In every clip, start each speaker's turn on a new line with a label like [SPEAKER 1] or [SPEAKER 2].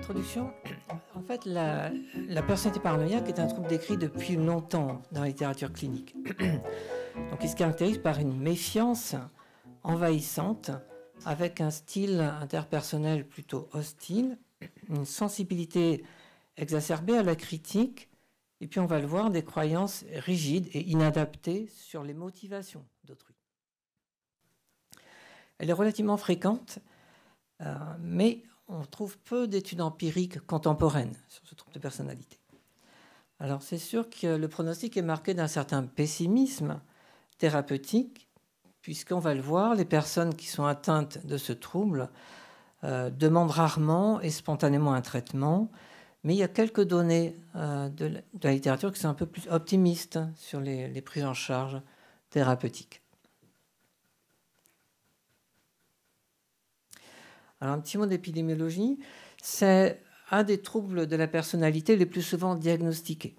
[SPEAKER 1] introduction, en fait, la personnalité paranoïaque est un trouble décrit depuis longtemps dans la littérature clinique. Donc, il se caractérise par une méfiance envahissante, avec un style interpersonnel plutôt hostile, une sensibilité exacerbée à la critique, et puis on va le voir, des croyances rigides et inadaptées sur les motivations d'autrui. Elle est relativement fréquente, mais on trouve peu d'études empiriques contemporaines sur ce trouble de personnalité. Alors c'est sûr que le pronostic est marqué d'un certain pessimisme thérapeutique, puisqu'on va le voir, les personnes qui sont atteintes de ce trouble demandent rarement et spontanément un traitement, mais il y a quelques données de la littérature qui sont un peu plus optimistes sur les prises en charge thérapeutiques. Alors, un petit mot d'épidémiologie, c'est un des troubles de la personnalité les plus souvent diagnostiqués.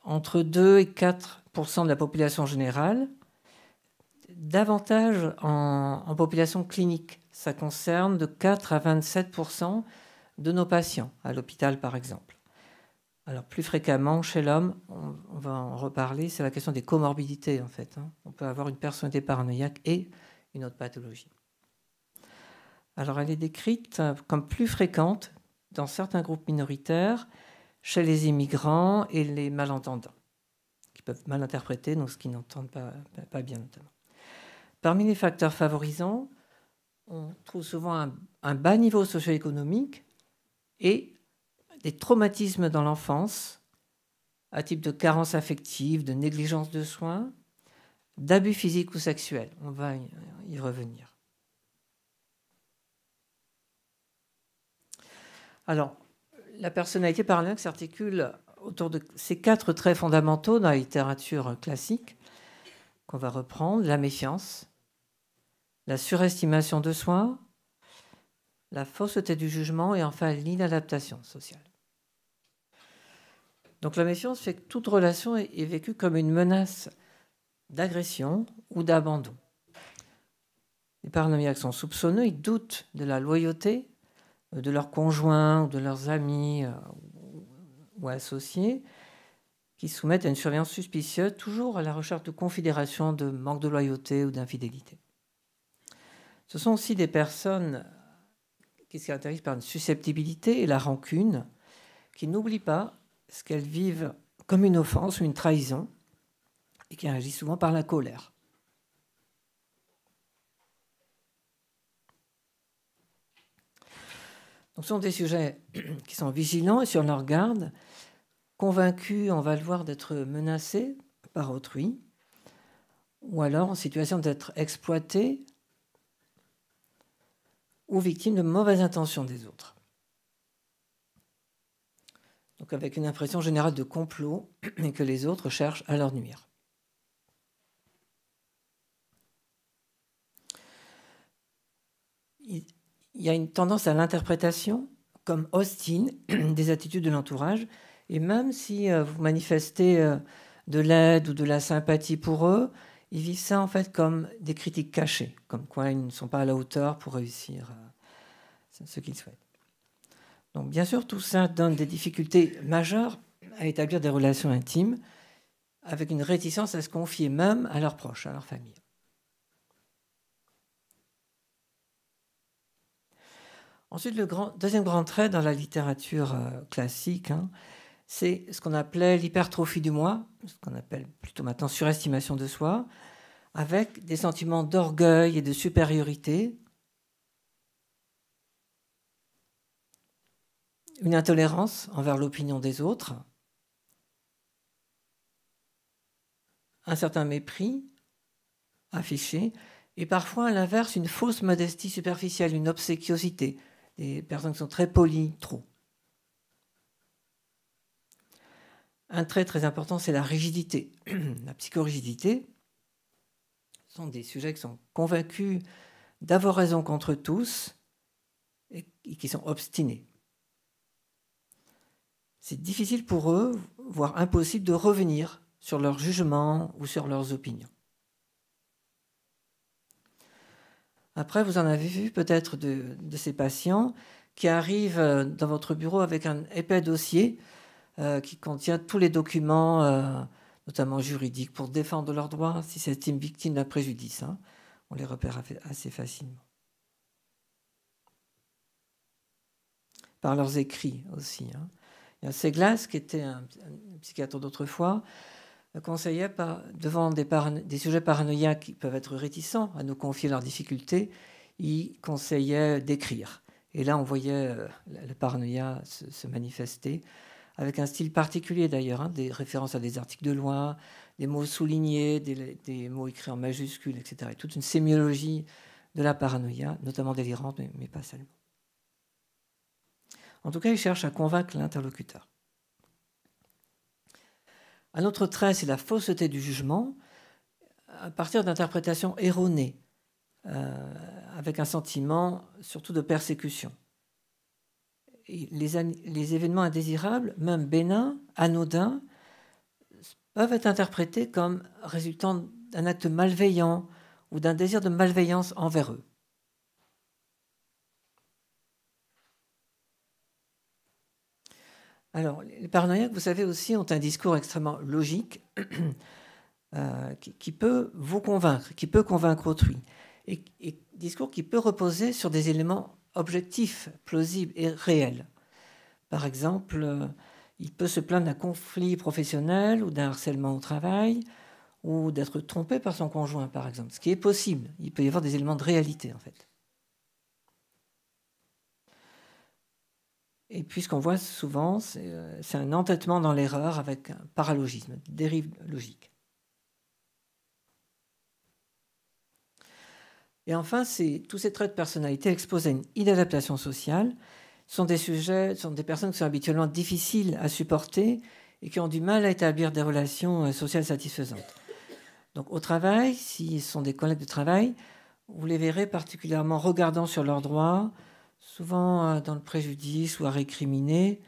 [SPEAKER 1] Entre 2 et 4% de la population générale, davantage en population clinique. Ça concerne de 4 à 27% de nos patients, à l'hôpital par exemple. Alors, plus fréquemment, chez l'homme, on va en reparler, c'est la question des comorbidités en fait. On peut avoir une personnalité paranoïaque et une autre pathologie. Alors, elle est décrite comme plus fréquente dans certains groupes minoritaires, chez les immigrants et les malentendants, qui peuvent mal interpréter, donc ce qui n'entendent pas bien notamment. Parmi les facteurs favorisants, on trouve souvent un bas niveau socio-économique et des traumatismes dans l'enfance, à type de carence affective, de négligence de soins, d'abus physiques ou sexuels. On va y revenir. Alors, la personnalité paranoïaque s'articule autour de ces 4 traits fondamentaux dans la littérature classique qu'on va reprendre: la méfiance, la surestimation de soi, la fausseté du jugement et enfin l'inadaptation sociale. Donc la méfiance fait que toute relation est vécue comme une menace d'agression ou d'abandon. Les paranoïaques sont soupçonneux, ils doutent de la loyauté de leurs conjoints ou de leurs amis ou associés, qui soumettent à une surveillance suspicieuse, toujours à la recherche de considération, de manque de loyauté ou d'infidélité. Ce sont aussi des personnes qui se caractérisent par une susceptibilité et la rancune, qui n'oublient pas ce qu'elles vivent comme une offense ou une trahison, et qui réagissent souvent par la colère. Donc, ce sont des sujets qui sont vigilants et sur leur garde, convaincus, on va le voir, d'être menacés par autrui, ou alors en situation d'être exploités ou victimes de mauvaises intentions des autres. Donc avec une impression générale de complot et que les autres cherchent à leur nuire. Il y a une tendance à l'interprétation comme hostile des attitudes de l'entourage, et même si vous manifestez de l'aide ou de la sympathie pour eux, ils vivent ça en fait comme des critiques cachées, comme quoi ils ne sont pas à la hauteur pour réussir ce qu'ils souhaitent. Donc bien sûr, tout ça donne des difficultés majeures à établir des relations intimes, avec une réticence à se confier même à leurs proches, à leur famille. Ensuite, le deuxième grand trait dans la littérature classique, c'est ce qu'on appelait l'hypertrophie du moi, ce qu'on appelle plutôt maintenant surestimation de soi, avec des sentiments d'orgueil et de supériorité, une intolérance envers l'opinion des autres, un certain mépris affiché, et parfois à l'inverse une fausse modestie superficielle, une obséquiosité, des personnes qui sont très polies, trop. Un trait très important, c'est la rigidité. La psychorigidité, ce sont des sujets qui sont convaincus d'avoir raison contre tous et qui sont obstinés. C'est difficile pour eux, voire impossible, de revenir sur leurs jugements ou sur leurs opinions. Après, vous en avez vu peut-être de ces patients qui arrive dans votre bureau avec un épais dossier qui contient tous les documents, notamment juridiques, pour défendre leurs droits si c'est une victime d'un préjudice. Hein. On les repère assez facilement. Par leurs écrits aussi. Hein. Il y a Seglas, qui était un psychiatre d'autrefois, conseillait devant des sujets paranoïaques qui peuvent être réticents à nous confier leurs difficultés, il conseillait d'écrire. Et là, on voyait le paranoïa se manifester, avec un style particulier d'ailleurs, hein, des références à des articles de loi, des mots soulignés, des mots écrits en majuscules, etc. Et toute une sémiologie de la paranoïa, notamment délirante, mais pas seulement. En tout cas, il cherche à convaincre l'interlocuteur. Un autre trait, c'est la fausseté du jugement, à partir d'interprétations erronées, avec un sentiment surtout de persécution. Et les événements indésirables, même bénins, anodins, peuvent être interprétés comme résultant d'un acte malveillant ou d'un désir de malveillance envers eux. Alors, les paranoïaques, vous savez aussi, ont un discours extrêmement logique qui peut vous convaincre, qui peut convaincre autrui. Et discours qui peut reposer sur des éléments objectifs, plausibles et réels. Par exemple, il peut se plaindre d'un conflit professionnel ou d'un harcèlement au travail ou d'être trompé par son conjoint, par exemple. Ce qui est possible. Il peut y avoir des éléments de réalité, en fait. Et puis, ce qu'on voit souvent, c'est un entêtement dans l'erreur avec un paralogisme, une dérive logique. Et enfin, tous ces traits de personnalité exposent à une inadaptation sociale. Ce sont des personnes qui sont habituellement difficiles à supporter et qui ont du mal à établir des relations sociales satisfaisantes. Donc, au travail, s'ils sont des collègues de travail, vous les verrez particulièrement regardant sur leurs droits, souvent dans le préjudice ou à récriminer,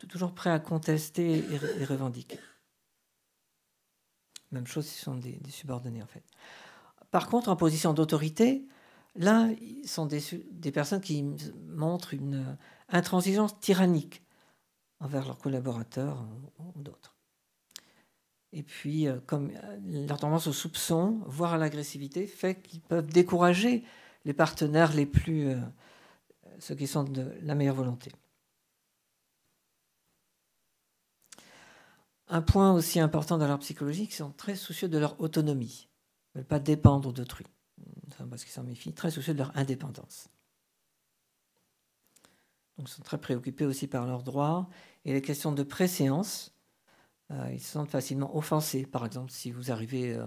[SPEAKER 1] toujours prêts à contester et revendiquer. Même chose si ce sont des subordonnés, en fait. Par contre, en position d'autorité, là, ils sont des personnes qui montrent une intransigeance tyrannique envers leurs collaborateurs ou d'autres. Et puis, comme leur tendance au soupçon, voire à l'agressivité, fait qu'ils peuvent décourager les partenaires ceux qui sont de la meilleure volonté. Un point aussi important dans leur psychologie, ils sont très soucieux de leur autonomie. Ils ne veulent pas dépendre d'autrui, parce qu'ils s'en méfient, très soucieux de leur indépendance. Donc, ils sont très préoccupés aussi par leurs droits. Et les questions de préséance, ils se sentent facilement offensés. Par exemple, si vous arrivez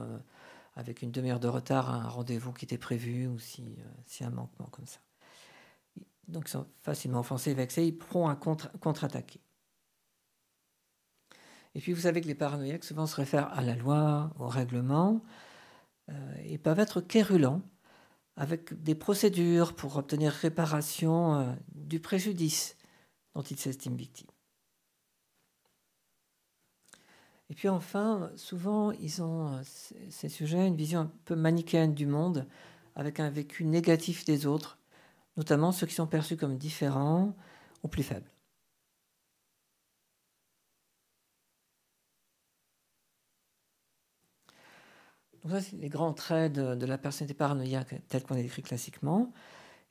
[SPEAKER 1] avec une demi-heure de retard à un rendez-vous qui était prévu, ou si un manquement comme ça. Donc, ils sont facilement offensés, vexés, ils pourront contre-attaquer. Et puis, vous savez que les paranoïaques souvent se réfèrent à la loi, au règlement, et peuvent être quérulents, avec des procédures pour obtenir réparation du préjudice dont ils s'estiment victimes. Et puis enfin, souvent, ils ont, ces sujets, une vision un peu manichéenne du monde, avec un vécu négatif des autres, notamment ceux qui sont perçus comme différents ou plus faibles. Donc ça, c'est les grands traits de la personnalité paranoïaque telle qu'on les décrit classiquement.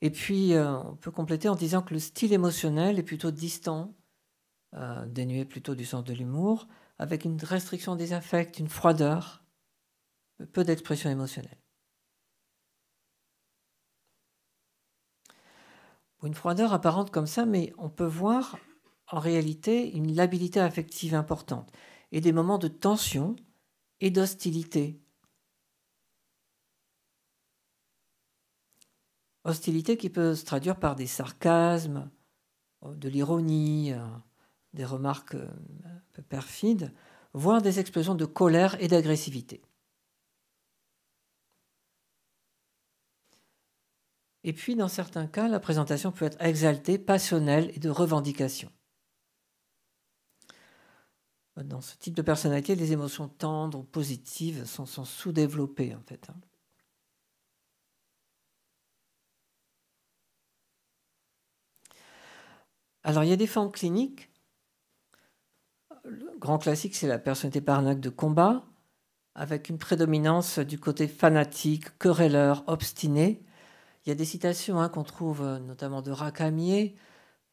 [SPEAKER 1] Et puis, on peut compléter en disant que le style émotionnel est plutôt distant, dénué plutôt du sens de l'humour, avec une restriction des affects, une froideur, peu d'expression émotionnelle. Une froideur apparente comme ça, mais on peut voir en réalité une labilité affective importante et des moments de tension et d'hostilité. Hostilité qui peut se traduire par des sarcasmes, de l'ironie, des remarques un peu perfides, voire des explosions de colère et d'agressivité. Et puis, dans certains cas, la présentation peut être exaltée, passionnelle et de revendication. Dans ce type de personnalité, les émotions tendres ou positives sont sous-développées, en fait. Alors, il y a des formes cliniques. Le grand classique, c'est la personnalité paranoïaque de combat, avec une prédominance du côté fanatique, querelleur, obstiné. Il y a des citations qu'on trouve notamment de Racamier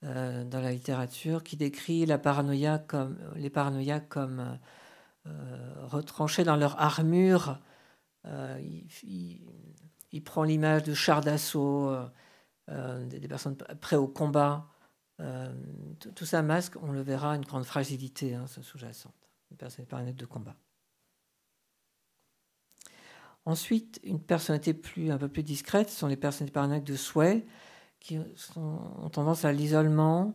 [SPEAKER 1] dans la littérature qui décrit les paranoïaques comme retranchés dans leur armure. Il prend l'image de chars d'assaut, des personnes prêtes au combat. Tout ça masque, on le verra, une grande fragilité sous-jacente, une personnalité paranoïaque de combat. Ensuite, une personnalité un peu plus discrète sont les personnalités paranoïaques de souhait, qui ont tendance à l'isolement,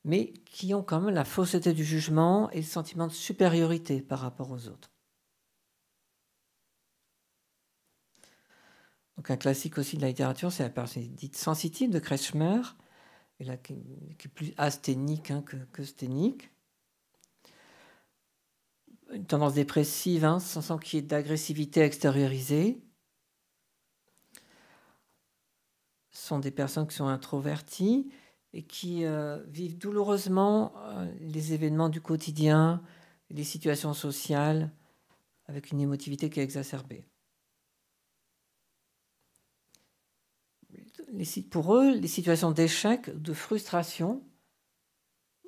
[SPEAKER 1] mais qui ont quand même la fausseté du jugement et le sentiment de supériorité par rapport aux autres. Donc un classique aussi de la littérature, c'est la personnalité dite sensitive de Kretschmer, et là, qui est plus asthénique que sténique. Une tendance dépressive, sans qu'il y ait d'agressivité extériorisée. Ce sont des personnes qui sont introverties et qui vivent douloureusement les événements du quotidien, les situations sociales, avec une émotivité qui est exacerbée. Pour eux, les situations d'échec, de frustration,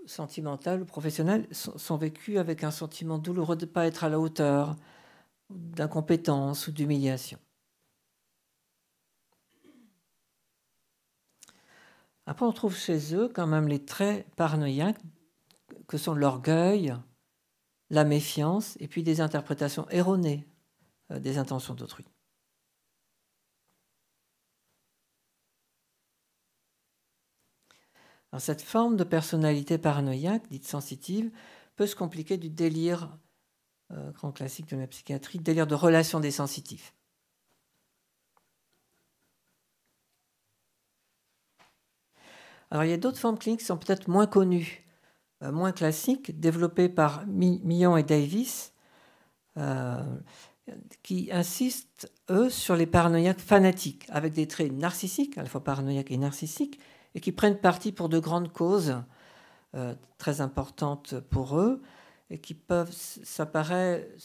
[SPEAKER 1] sentimentale ou professionnelle, sont vécues avec un sentiment douloureux de ne pas être à la hauteur, d'incompétence ou d'humiliation. Après, on trouve chez eux quand même les traits paranoïaques que sont l'orgueil, la méfiance et puis des interprétations erronées des intentions d'autrui. Alors, cette forme de personnalité paranoïaque, dite sensitive, peut se compliquer du délire, grand classique de la psychiatrie, délire de relation des sensitifs. Alors, il y a d'autres formes cliniques qui sont peut-être moins connues, moins classiques, développées par Millon et Davis, qui insistent, eux, sur les paranoïaques fanatiques, avec des traits narcissiques, à la fois paranoïaques et narcissiques, et qui prennent parti pour de grandes causes très importantes pour eux, et qui peuvent, ça paraît,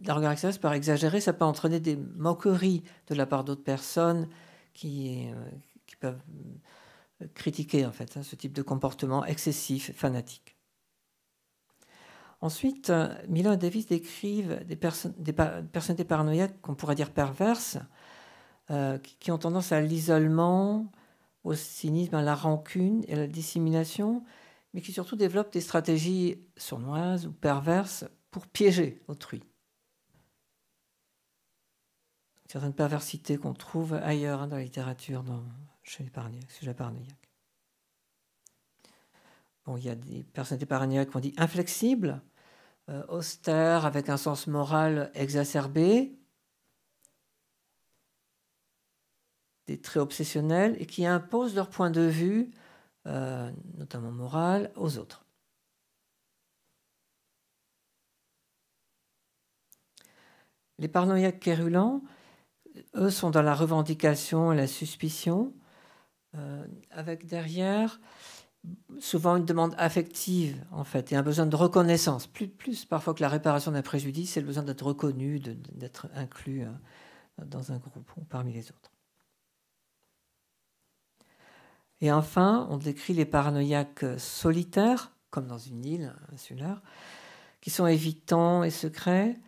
[SPEAKER 1] d'un regard extérieur, ça paraît exagéré, ça peut entraîner des moqueries de la part d'autres personnes qui peuvent critiquer en fait ce type de comportement excessif, fanatique. Ensuite, Millon et Davis décrivent des personnalités paranoïaques qu'on pourrait dire perverses, qui ont tendance à l'isolement, au cynisme, à la rancune et à la dissimulation, mais qui surtout développent des stratégies sournoises ou perverses pour piéger autrui. Certaines perversités qu'on trouve ailleurs dans la littérature, chez les paranoïaques. Bon, il y a des personnalités paranoïaques qu'on dit inflexibles, austères, avec un sens moral exacerbé, des traits obsessionnels et qui imposent leur point de vue, notamment moral, aux autres. Les paranoïaques quérulents, eux, sont dans la revendication et la suspicion, avec derrière souvent une demande affective, en fait, et un besoin de reconnaissance. Plus parfois que la réparation d'un préjudice, c'est le besoin d'être reconnu, d'être inclus dans un groupe ou parmi les autres. Et enfin, on décrit les paranoïaques solitaires, comme dans une île insulaire, qui sont évitants et secrets,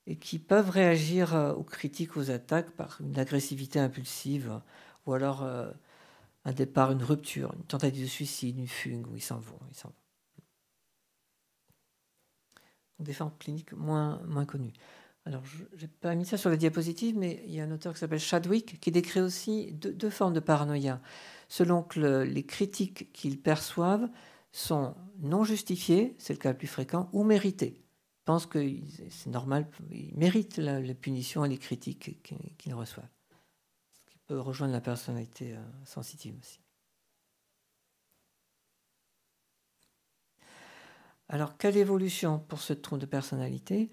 [SPEAKER 1] et qui peuvent réagir aux critiques, aux attaques par une agressivité impulsive, ou alors un départ, une rupture, une tentative de suicide, une fugue, où ils s'en vont. Des formes cliniques moins connues. Alors, je n'ai pas mis ça sur la diapositive, mais il y a un auteur qui s'appelle Chadwick qui décrit aussi deux formes de paranoïa, selon que les critiques qu'ils perçoivent sont non justifiées, c'est le cas le plus fréquent, ou méritées. Ils pensent que c'est normal, ils méritent les punitions et les critiques qu'ils reçoivent. Ce qui peut rejoindre la personnalité sensitive aussi. Alors, quelle évolution pour ce trouble de personnalité ?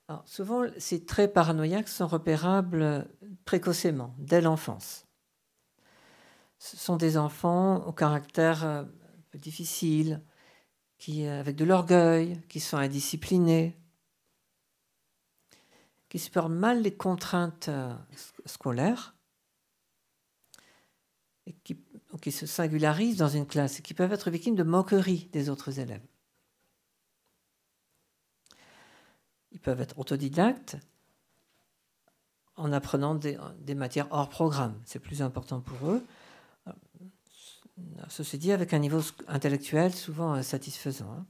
[SPEAKER 1] Alors, souvent, ces traits paranoïaques sont repérables précocement, dès l'enfance. Ce sont des enfants au caractère peu difficiles, avec de l'orgueil, qui sont indisciplinés, qui supportent mal les contraintes scolaires et qui se singularisent dans une classe et qui peuvent être victimes de moqueries des autres élèves. Ils peuvent être autodidactes en apprenant des matières hors programme. C'est plus important pour eux. Ceci dit, avec un niveau intellectuel souvent satisfaisant.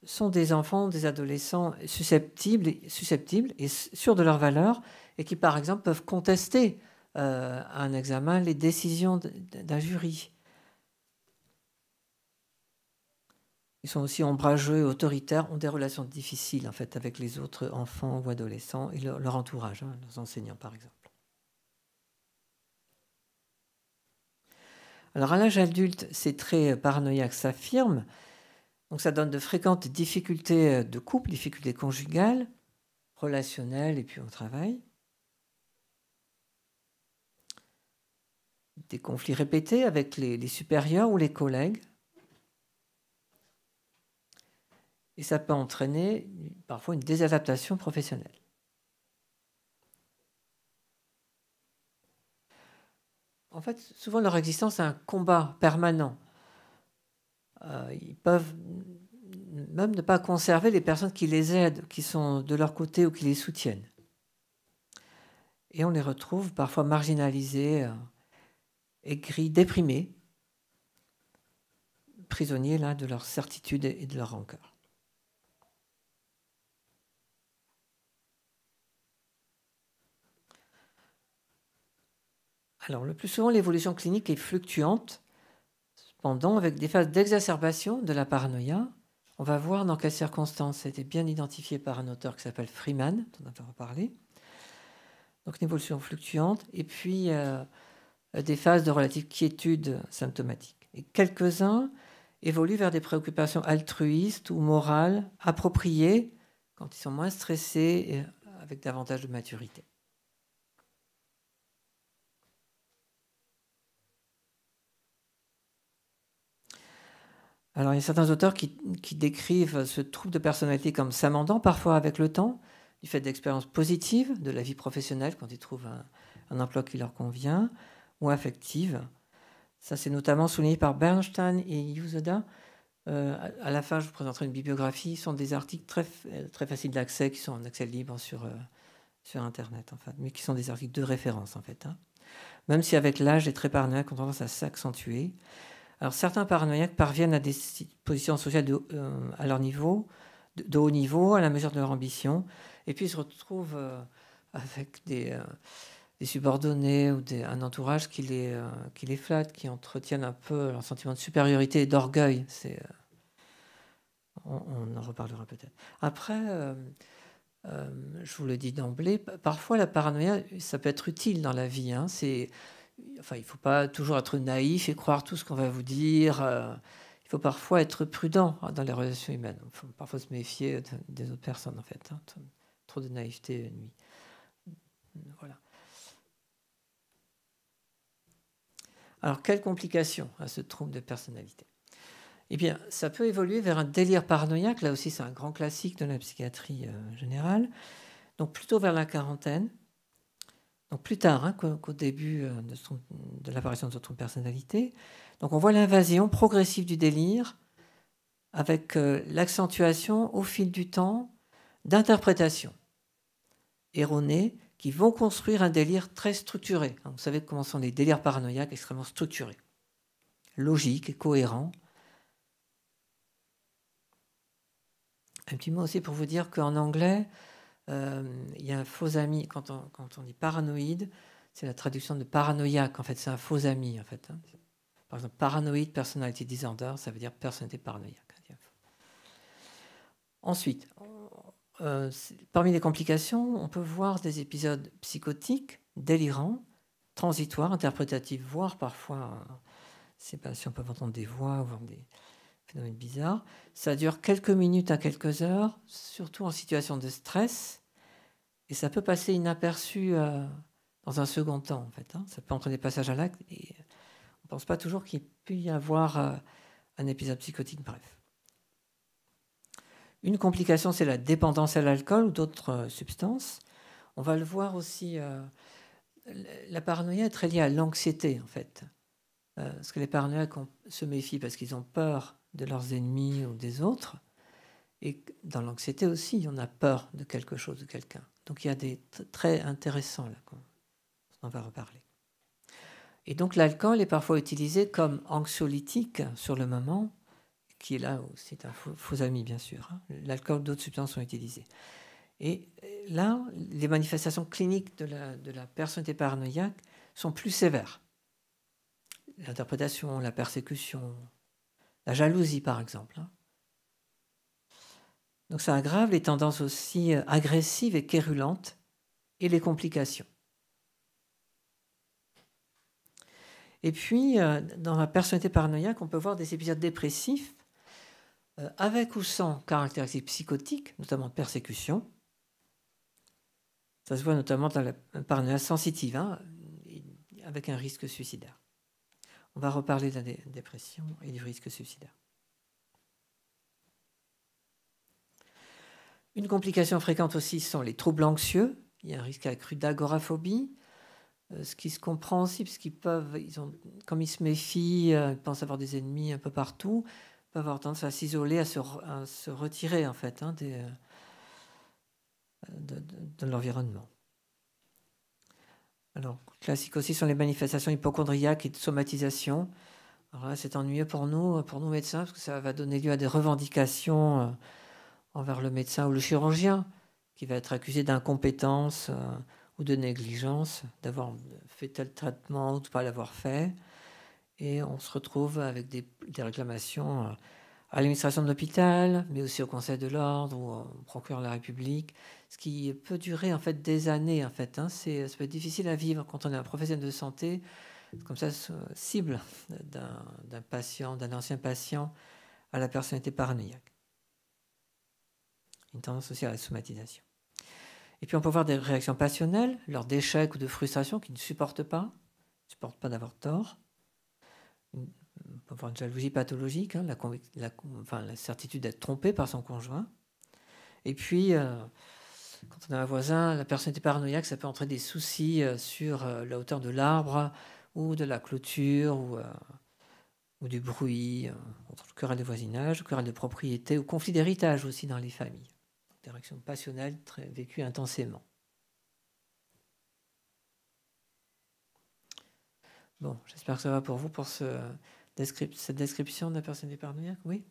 [SPEAKER 1] Sont des enfants, des adolescents susceptibles et sûrs de leurs valeurs et qui, par exemple, peuvent contester à un examen les décisions d'un jury. Ils sont aussi ombrageux et autoritaires, ont des relations difficiles en fait, avec les autres enfants ou adolescents et leur entourage, leurs enseignants par exemple. Alors à l'âge adulte, ces traits paranoïaques s'affirment. Donc ça donne de fréquentes difficultés de couple, difficultés conjugales, relationnelles et puis au travail. Des conflits répétés avec les supérieurs ou les collègues. Et ça peut entraîner parfois une désadaptation professionnelle. En fait, souvent leur existence est un combat permanent. Ils peuvent même ne pas conserver les personnes qui les aident, qui sont de leur côté ou qui les soutiennent. Et on les retrouve parfois marginalisés, aigris, déprimés, prisonniers là, de leur certitude et de leur rancœur. Alors, le plus souvent, l'évolution clinique est fluctuante. Cependant, avec des phases d'exacerbation de la paranoïa, on va voir dans quelles circonstances. Ça a été bien identifié par un auteur qui s'appelle Freeman, dont on va parler. Donc, une évolution fluctuante. Et puis, des phases de relative quiétude symptomatique. Et quelques-uns évoluent vers des préoccupations altruistes ou morales appropriées quand ils sont moins stressés et avec davantage de maturité. Alors, il y a certains auteurs qui décrivent ce trouble de personnalité comme s'amendant parfois avec le temps, du fait d'expériences positives de la vie professionnelle, quand ils trouvent un emploi qui leur convient, ou affectives. Ça, c'est notamment souligné par Bernstein et Yasuda. À la fin, je vous présenterai une bibliographie. Ce sont des articles très faciles d'accès, qui sont en accès libre sur Internet, en fait, mais qui sont des articles de référence, en fait. Même si avec l'âge, les traits paranoïaques ont tendance à s'accentuer. Alors, certains paranoïaques parviennent à des positions sociales à leur niveau, de haut niveau, à la mesure de leur ambition, et puis ils se retrouvent avec des subordonnés ou un entourage qui les flatte, qui entretiennent un peu leur sentiment de supériorité et d'orgueil. On en reparlera peut-être. Après, je vous le dis d'emblée, parfois la paranoïa, ça peut être utile dans la vie. Il ne faut pas toujours être naïf et croire tout ce qu'on va vous dire. Il faut parfois être prudent dans les relations humaines. Il faut parfois se méfier des autres personnes, en fait. Trop de naïveté nuit. Voilà. Alors, quelles complications à ce trouble de personnalité? Eh bien, ça peut évoluer vers un délire paranoïaque. Là aussi, c'est un grand classique de la psychiatrie générale. Donc, plutôt vers la quarantaine. Donc plus tard qu'au début de l'apparition de son trouble de personnalité. Donc on voit l'invasion progressive du délire avec l'accentuation au fil du temps d'interprétations erronées qui vont construire un délire très structuré. Vous savez comment sont les délires paranoïaques, extrêmement structurés, logiques et cohérents. Un petit mot aussi pour vous dire qu'en anglais, il y a un faux ami, quand on dit paranoïde, c'est la traduction de paranoïaque, en fait, c'est un faux ami, en fait. Par exemple, paranoid personality disorder, ça veut dire personnalité paranoïaque. Ensuite, parmi les complications, on peut voir des épisodes psychotiques, délirants, transitoires, interprétatifs, voire parfois, ces patients peuvent entendre des voix, voir des phénomènes bizarres. Ça dure quelques minutes à quelques heures, surtout en situation de stress, et ça peut passer inaperçu dans un second temps, en fait. Ça peut entraîner des passages à l'acte, et ne pense pas toujours qu'il puisse y avoir un épisode psychotique, bref. Une complication, c'est la dépendance à l'alcool ou d'autres substances. On va le voir aussi, la paranoïa est très liée à l'anxiété, en fait. Parce que les paranoïaques se méfient parce qu'ils ont peur de leurs ennemis ou des autres. Et dans l'anxiété aussi, on a peur de quelque chose, de quelqu'un. Donc il y a des traits intéressants là, on va reparler. Et donc l'alcool est parfois utilisé comme anxiolytique sur le moment, qui est là aussi un faux ami bien sûr. L'alcool, d'autres substances sont utilisées. Et là, les manifestations cliniques de la personnalité paranoïaque sont plus sévères. L'interprétation, la persécution, la jalousie par exemple. Donc ça aggrave les tendances aussi agressives et quérulantes et les complications. Et puis, dans la personnalité paranoïaque, on peut voir des épisodes dépressifs avec ou sans caractéristiques psychotiques, notamment persécution. Ça se voit notamment dans la paranoïa sensitive, avec un risque suicidaire. On va reparler de la dépression et du risque suicidaire. Une complication fréquente aussi sont les troubles anxieux. Il y a un risque accru d'agoraphobie. Ce qui se comprend aussi, parce comme ils se méfient, ils pensent avoir des ennemis un peu partout, ils peuvent avoir tendance à s'isoler, à se retirer en fait de l'environnement. Alors, classique aussi sont les manifestations hypocondriaques et de somatisation. Alors là, c'est ennuyeux pour nous médecins, parce que ça va donner lieu à des revendications envers le médecin ou le chirurgien, qui va être accusé d'incompétence ou de négligence, d'avoir fait tel traitement ou de ne pas l'avoir fait. Et on se retrouve avec des réclamations à l'administration de l'hôpital, mais aussi au Conseil de l'Ordre ou au procureur de la République, ce qui peut durer en fait des années. En fait, ça peut être difficile à vivre quand on est un professionnel de santé, comme ça, cible d'un patient, d'un ancien patient à la personnalité paranoïaque. Une tendance aussi à la somatisation. Et puis on peut voir des réactions passionnelles lors d'échecs ou de frustrations qui ne supportent pas d'avoir tort. On peut avoir une jalousie pathologique, la certitude d'être trompé par son conjoint. Et puis, quand on a un voisin, la personnalité paranoïaque, ça peut entraîner des soucis sur la hauteur de l'arbre ou de la clôture ou du bruit, entre le querelle de voisinage, querelle de propriété ou conflit d'héritage aussi dans les familles. Des réactions passionnelles vécues intensément. Bon, j'espère que ça va pour vous pour cette description de la personnalité paranoïaque. Oui.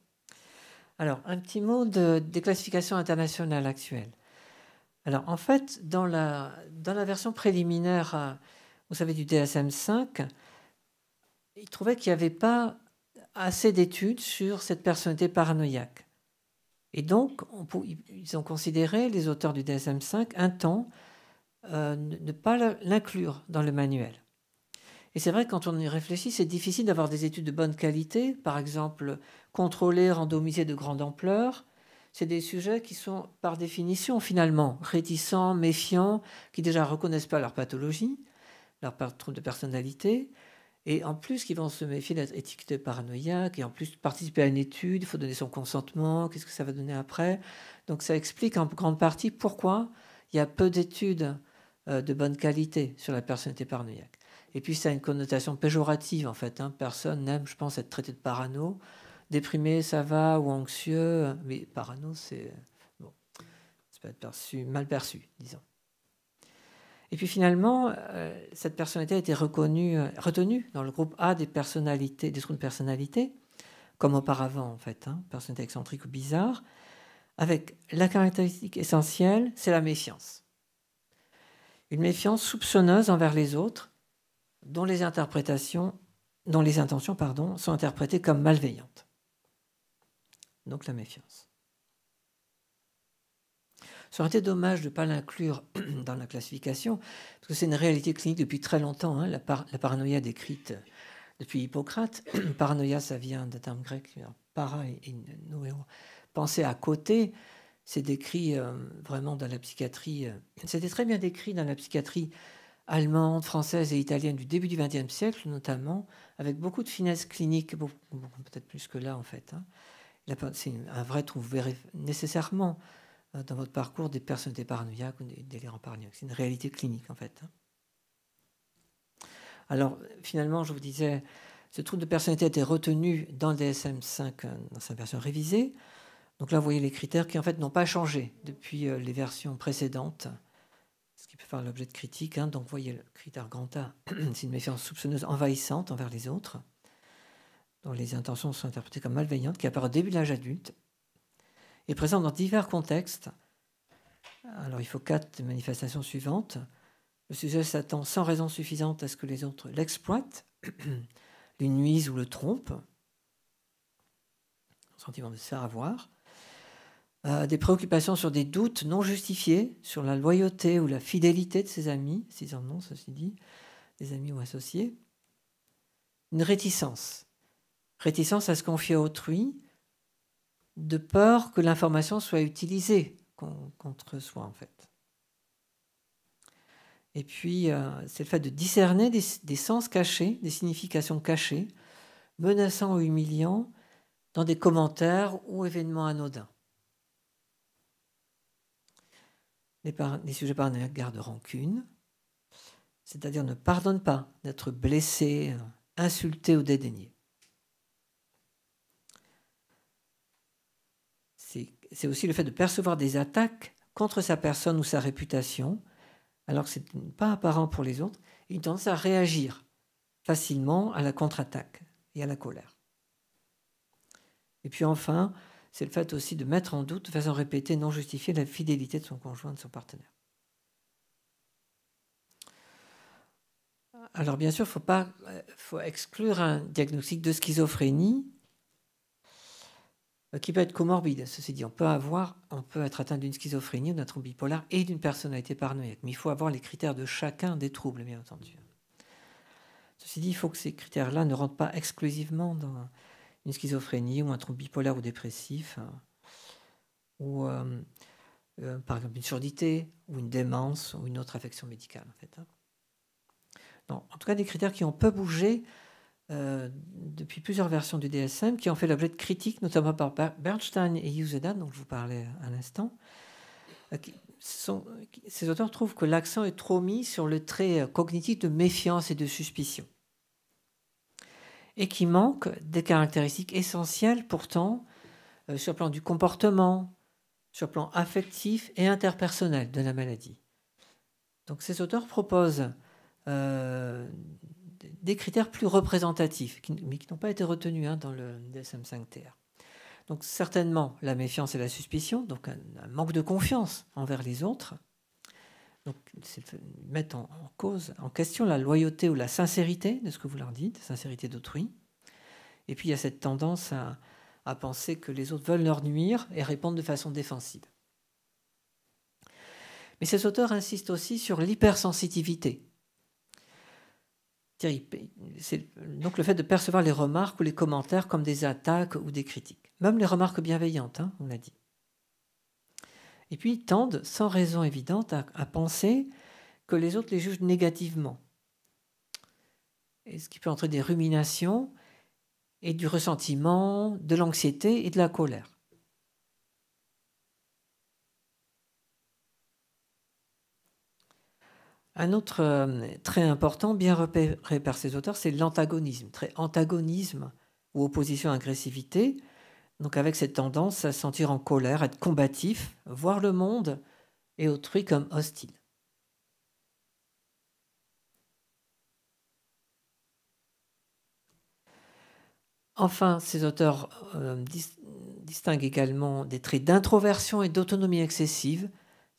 [SPEAKER 1] Alors, un petit mot des classifications internationales actuelles. Alors, en fait, dans la version préliminaire, vous savez, du DSM-5, ils trouvaient qu'il n'y avait pas assez d'études sur cette personnalité paranoïaque. Et donc, ils ont considéré, les auteurs du DSM-5, un temps, ne pas l'inclure dans le manuel. Et c'est vrai que quand on y réfléchit, c'est difficile d'avoir des études de bonne qualité, par exemple, contrôler, randomiser de grande ampleur. C'est des sujets qui sont, par définition, finalement, réticents, méfiants, qui déjà ne reconnaissent pas leur pathologie, leur trouble de personnalité, et en plus, qui vont se méfier d'être étiquetés paranoïaques, et en plus, participer à une étude, il faut donner son consentement, qu'est-ce que ça va donner après. Donc ça explique en grande partie pourquoi il y a peu d'études de bonne qualité sur la personnalité paranoïaque. Et puis ça a une connotation péjorative en fait. Personne n'aime, je pense, être traité de parano. Déprimé, ça va, ou anxieux, mais parano, c'est bon, ça peut être mal perçu, disons. Et puis finalement, cette personnalité a été retenue dans le groupe A des personnalités, des troubles de personnalité, comme auparavant en fait, personnalité excentrique ou bizarre, avec la caractéristique essentielle, c'est la méfiance. Une méfiance soupçonneuse envers les autres, dont les intentions sont interprétées comme malveillantes. Donc la méfiance. Ça aurait été dommage de ne pas l'inclure dans la classification, parce que c'est une réalité clinique depuis très longtemps. La paranoïa décrite depuis Hippocrate. Paranoïa, ça vient d'un terme grec, para et noéo. Penser à côté, c'est décrit vraiment dans la psychiatrie. C'était très bien décrit dans la psychiatrie allemandes, françaises et italiennes du début du XXe siècle, notamment, avec beaucoup de finesse clinique, peut-être plus que là en fait. Hein. C'est un vrai trou. Vous verrez nécessairement dans votre parcours des personnalités paranoïaques ou des délirants paranoïaques. C'est une réalité clinique en fait. Hein. Alors finalement, je vous disais, ce trouble de personnalité a été retenu dans le DSM-5 dans sa version révisée. Donc là, vous voyez les critères qui en fait n'ont pas changé depuis les versions précédentes, ce qui peut faire l'objet de critiques. Hein. Donc vous voyez le critère grand A, c'est une méfiance soupçonneuse envahissante envers les autres, dont les intentions sont interprétées comme malveillantes, qui apparaît au début de l'âge adulte, et présente dans divers contextes. Alors il faut 4 manifestations suivantes. Le sujet s'attend sans raison suffisante à ce que les autres l'exploitent, lui nuisent ou le trompent, sentiment de se faire avoir. Des préoccupations sur des doutes non justifiés, sur la loyauté ou la fidélité de ses amis, s'ils en ont, ceci dit, des amis ou associés. Une réticence à se confier à autrui, de peur que l'information soit utilisée contre soi, en fait. Et puis, c'est le fait de discerner des sens cachés, des significations cachées, menaçants ou humiliants, dans des commentaires ou événements anodins. Les sujets paranoïaques gardent rancune, c'est-à-dire ne pardonnent pas d'être blessés, insultés ou dédaignés. C'est aussi le fait de percevoir des attaques contre sa personne ou sa réputation, alors que ce n'est pas apparent pour les autres, et une tendance à réagir facilement à la contre-attaque et à la colère. Et puis enfin, c'est le fait aussi de mettre en doute de façon répétée, non justifiée, la fidélité de son conjoint, de son partenaire. Alors bien sûr, faut exclure un diagnostic de schizophrénie qui peut être comorbide. Ceci dit, on peut être atteint d'une schizophrénie ou d'un trouble bipolaire et d'une personnalité paranoïaque. Mais il faut avoir les critères de chacun des troubles, bien entendu. Ceci dit, il faut que ces critères-là ne rentrent pas exclusivement dans une schizophrénie ou un trouble bipolaire ou dépressif, ou par exemple une surdité ou une démence ou une autre affection médicale, en fait. Non, en tout cas, des critères qui ont peu bougé depuis plusieurs versions du DSM, qui ont fait l'objet de critiques, notamment par Bernstein et Usedat, dont je vous parlais à l'instant. Ces auteurs trouvent que l'accent est trop mis sur le trait cognitif de méfiance et de suspicion, et qui manque des caractéristiques essentielles pourtant sur le plan du comportement, sur le plan affectif et interpersonnel de la maladie. Donc ces auteurs proposent des critères plus représentatifs, mais qui n'ont pas été retenus dans le DSM-5-TR. Donc certainement la méfiance et la suspicion, donc un manque de confiance envers les autres. Donc c'est mettre en question la loyauté ou la sincérité de ce que vous leur dites, la sincérité d'autrui. Et puis il y a cette tendance à penser que les autres veulent leur nuire et répondent de façon défensive. Mais ces auteurs insistent aussi sur l'hypersensitivité. C'est donc le fait de percevoir les remarques ou les commentaires comme des attaques ou des critiques. Même les remarques bienveillantes, on l'a dit. Et puis ils tendent, sans raison évidente, à penser que les autres les jugent négativement. Et ce qui peut entraîner des ruminations et du ressentiment, de l'anxiété et de la colère. Un autre trait important, bien repéré par ces auteurs, c'est l'antagonisme. Trait antagonisme ou opposition à agressivité, donc avec cette tendance à se sentir en colère, être combatif, voir le monde et autrui comme hostile. Enfin, ces auteurs distinguent également des traits d'introversion et d'autonomie excessive.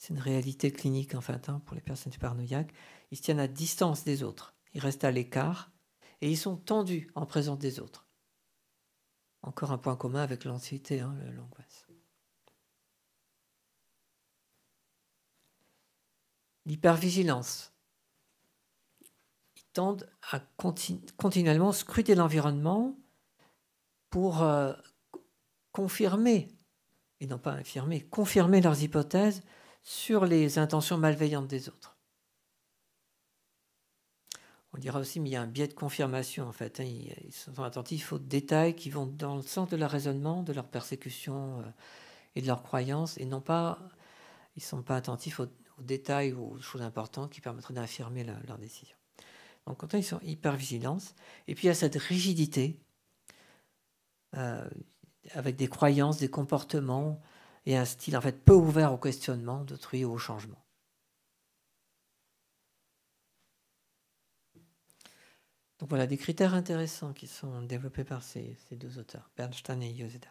[SPEAKER 1] C'est une réalité clinique en fait pour les personnes paranoïaques. Ils se tiennent à distance des autres, ils restent à l'écart et ils sont tendus en présence des autres. Encore un point commun avec l'anxiété, l'angoisse. L'hypervigilance. Ils tendent à continuellement scruter l'environnement pour confirmer, et non pas infirmer, confirmer leurs hypothèses sur les intentions malveillantes des autres. on dira aussi, mais il y a un biais de confirmation en fait. Hein. Ils sont attentifs aux détails qui vont dans le sens de leur raisonnement, de leur persécution et de leurs croyances, et non pas, ils ne sont pas attentifs aux détails ou aux choses importantes qui permettraient d'affirmer leur décision. Donc, quand ils sont hyper vigilants. Et puis, il y a cette rigidité avec des croyances, des comportements et un style en fait peu ouvert au questionnement d'autrui ou au changement. Donc voilà des critères intéressants qui sont développés par ces deux auteurs, Bernstein et Yoseda.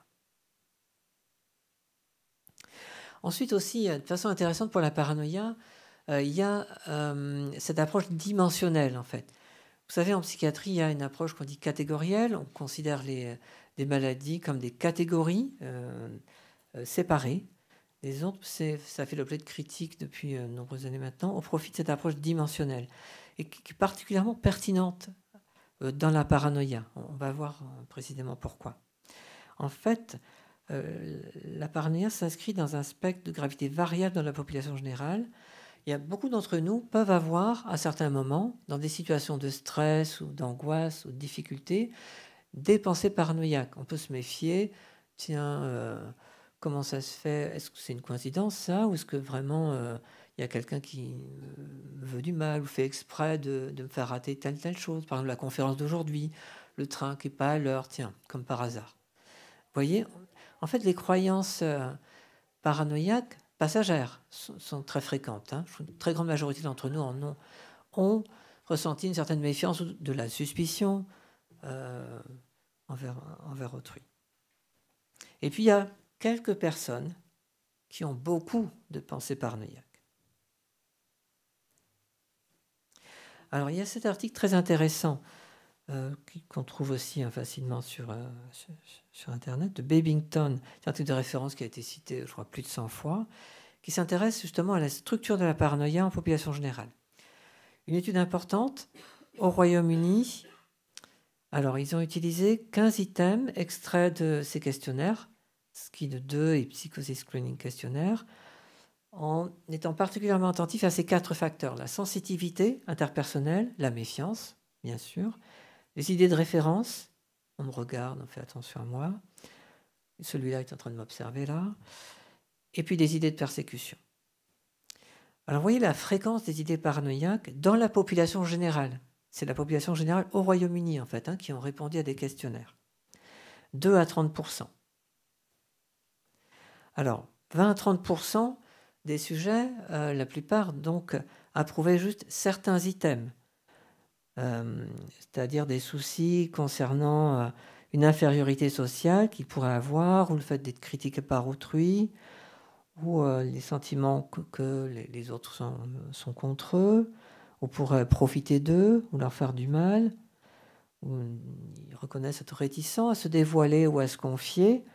[SPEAKER 1] Ensuite aussi, de façon intéressante pour la paranoïa, il y a cette approche dimensionnelle en fait. Vous savez, en psychiatrie, il y a une approche qu'on dit catégorielle. On considère les maladies comme des catégories séparées. Les autres, ça fait l'objet de critiques depuis de nombreuses années maintenant, au profit de cette approche dimensionnelle, et qui est particulièrement pertinente dans la paranoïa. On va voir précisément pourquoi. En fait, la paranoïa s'inscrit dans un spectre de gravité variable dans la population générale. Il y a beaucoup d'entre nous peuvent avoir, à certains moments, dans des situations de stress ou d'angoisse ou de difficulté, des pensées paranoïaques. On peut se méfier, tiens, comment ça se fait? Est-ce que c'est une coïncidence ça? Ou est-ce que vraiment il y a quelqu'un qui me veut du mal ou fait exprès de me faire rater telle chose? Par exemple, la conférence d'aujourd'hui, le train qui n'est pas à l'heure, tiens, comme par hasard. Vous voyez, en fait, les croyances paranoïaques passagères sont très fréquentes. Hein. Une très grande majorité d'entre nous ont ressenti une certaine méfiance ou de la suspicion envers autrui. Et puis il y a quelques personnes qui ont beaucoup de pensées paranoïaques. Alors il y a cet article très intéressant qu'on trouve aussi facilement sur Internet, de Babington, c'est un article de référence qui a été cité, je crois, plus de 100 fois, qui s'intéresse justement à la structure de la paranoïa en population générale. Une étude importante au Royaume-Uni. Alors, ils ont utilisé 15 items extraits de ces questionnaires, SCID-2 et Psychosis Screening Questionnaire, en étant particulièrement attentifs à ces 4 facteurs: la sensitivité interpersonnelle, la méfiance, bien sûr, les idées de référence, on me regarde, on fait attention à moi, celui-là est en train de m'observer là, et puis des idées de persécution. Alors, vous voyez la fréquence des idées paranoïaques dans la population générale. C'est la population générale au Royaume-Uni, en fait, qui ont répondu à des questionnaires. 2 à 30%. Alors, 20 à 30% des sujets, la plupart, donc, approuvaient juste certains items, c'est-à-dire des soucis concernant une infériorité sociale qu'ils pourraient avoir, ou le fait d'être critiqués par autrui, ou les sentiments que les autres sont contre eux, ou pourraient profiter d'eux, ou leur faire du mal, ou ils reconnaissent être réticents à se dévoiler ou à se confier,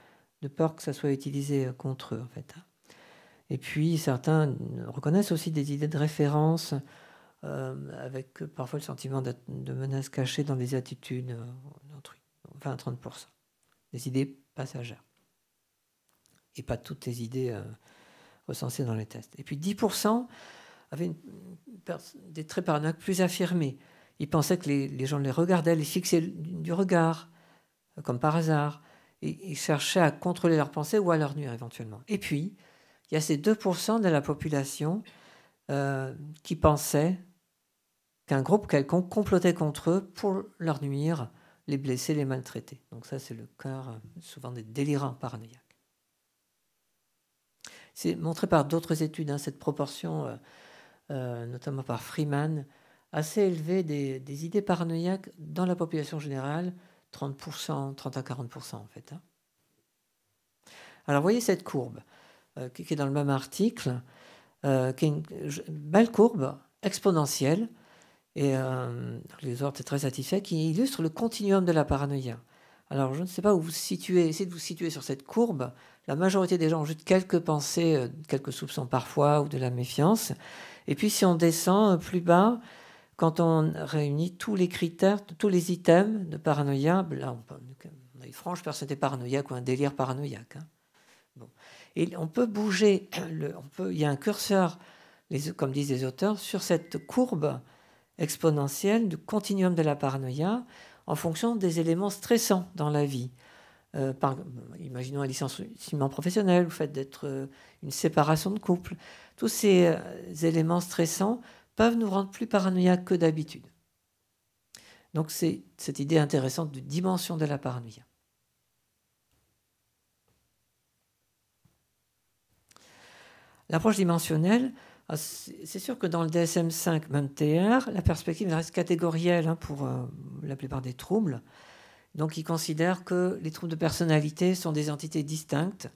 [SPEAKER 1] de peur que ça soit utilisé contre eux, en fait. Et puis, certains reconnaissent aussi des idées de référence, avec parfois le sentiment de menaces cachées dans des attitudes d'autrui, 20 à 30%. Des idées passagères. Et pas toutes les idées recensées dans les tests. Et puis 10% avaient des traits paranoïaques plus affirmés. Ils pensaient que les gens les regardaient, les fixaient du regard, comme par hasard. Et ils cherchaient à contrôler leurs pensées ou à leur nuire éventuellement. Et puis, il y a ces 2% de la population qui pensaient qu'un groupe quelconque complotait contre eux pour leur nuire, les blesser, les maltraiter. Donc ça, c'est le cas souvent des délirants paranoïaques. C'est montré par d'autres études, cette proportion, notamment par Freeman, assez élevée des idées paranoïaques dans la population générale, 30%, 30 à 40% en fait. Alors vous voyez cette courbe qui est dans le même article, qui est une belle courbe exponentielle, et les auteurs étaient très satisfaits, qui illustre le continuum de la paranoïa. Alors je ne sais pas où vous situez, essayez de vous situer sur cette courbe. La majorité des gens ont juste quelques pensées, quelques soupçons parfois, ou de la méfiance. Et puis si on descend plus bas, quand on réunit tous les critères, tous les items de paranoïa, là on a une franche personnalité paranoïaque ou un délire paranoïaque. Bon. Et on peut bouger, il y a un curseur, comme disent les auteurs, sur cette courbe exponentielle du continuum de la paranoïa en fonction des éléments stressants dans la vie. Imaginons un licenciement professionnel, le fait d'être une séparation de couple. Tous ces éléments stressants peuvent nous rendre plus paranoïaques que d'habitude. Donc c'est cette idée intéressante de dimension de la paranoïa. L'approche dimensionnelle, c'est sûr que dans le DSM-5, même TR, la perspective reste catégorielle pour la plupart des troubles. Donc, ils considèrent que les troubles de personnalité sont des entités distinctes.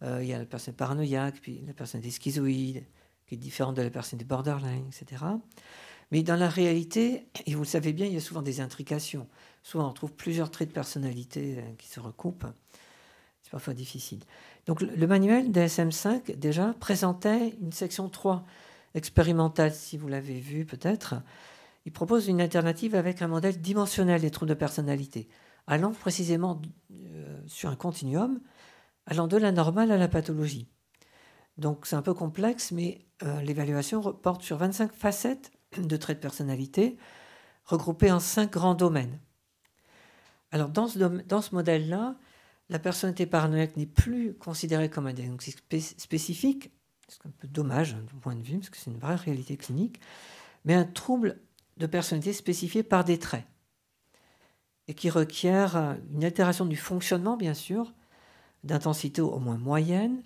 [SPEAKER 1] Il y a la personne paranoïaque, puis la personnalité schizoïde, qui est différente de la personnalité borderline, etc. Mais dans la réalité, et vous le savez bien, il y a souvent des intrications. Souvent, on trouve plusieurs traits de personnalité qui se recoupent. C'est parfois difficile. Donc, le manuel DSM-5, déjà, présentait une section 3 expérimentale, si vous l'avez vu peut-être. Il propose une alternative avec un modèle dimensionnel des troubles de personnalité, allant précisément sur un continuum, allant de la normale à la pathologie. Donc c'est un peu complexe, mais l'évaluation porte sur 25 facettes de traits de personnalité, regroupées en 5 grands domaines. Alors dans ce modèle-là, la personnalité paranoïaque n'est plus considérée comme un diagnostic spécifique, c'est un peu dommage du point de vue, parce que c'est une vraie réalité clinique, mais un trouble de personnalité spécifié par des traits et qui requiert une altération du fonctionnement, bien sûr, d'intensité au moins moyenne,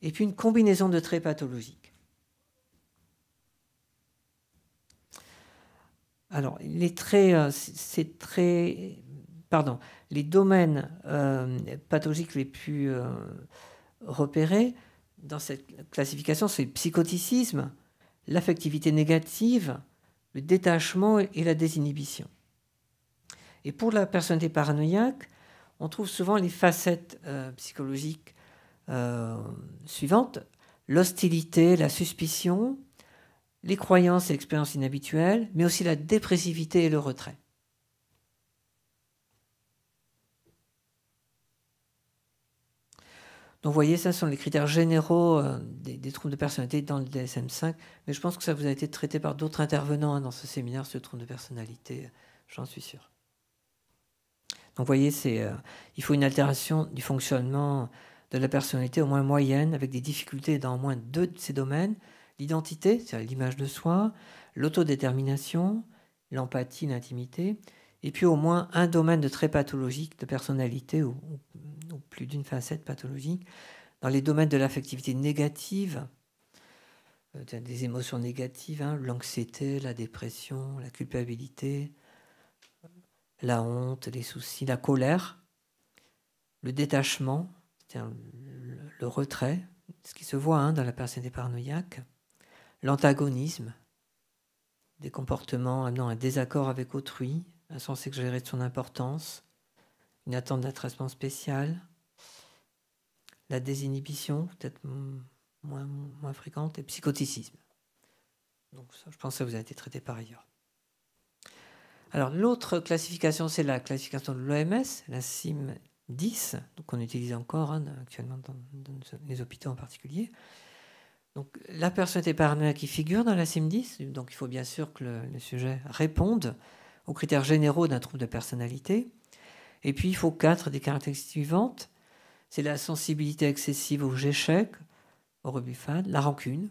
[SPEAKER 1] et puis une combinaison de traits pathologiques. Alors, les domaines pathologiques les plus repérés dans cette classification, c'est le psychoticisme, l'affectivité négative, le détachement et la désinhibition. Et pour la personnalité paranoïaque, on trouve souvent les facettes psychologiques suivantes: l'hostilité, la suspicion, les croyances et expériences inhabituelles, mais aussi la dépressivité et le retrait. Donc vous voyez, ça sont les critères généraux des troubles de personnalité dans le DSM-5, mais je pense que ça vous a été traité par d'autres intervenants dans ce séminaire, ce trouble de personnalité, j'en suis sûr. Donc vous voyez, il faut une altération du fonctionnement de la personnalité au moins moyenne, avec des difficultés dans au moins 2 de ces domaines: l'identité, c'est-à-dire l'image de soi, l'autodétermination, l'empathie, l'intimité, et puis au moins un domaine de traits pathologiques de personnalité, ou plus d'une facette pathologique, dans les domaines de l'affectivité négative, des émotions négatives, l'anxiété, la dépression, la culpabilité, la honte, les soucis, la colère, le détachement, c'est-à-dire le retrait, ce qui se voit dans la personnalité paranoïaque, l'antagonisme, des comportements amenant un désaccord avec autrui, un sens exagéré de son importance, une attente d'un traitement spécial, la désinhibition, peut-être moins fréquente, et psychoticisme. Donc ça, je pense que ça vous a été traité par ailleurs. Alors l'autre classification, c'est la classification de l'OMS, la CIM-10, qu'on utilise encore actuellement dans les hôpitaux en particulier. Donc la personnalité paranoïaque qui figure dans la CIM-10, donc il faut bien sûr que le sujet réponde aux critères généraux d'un trouble de personnalité. Et puis il faut 4 des caractéristiques suivantes. C'est la sensibilité excessive aux échecs, aux rebuffades, la rancune,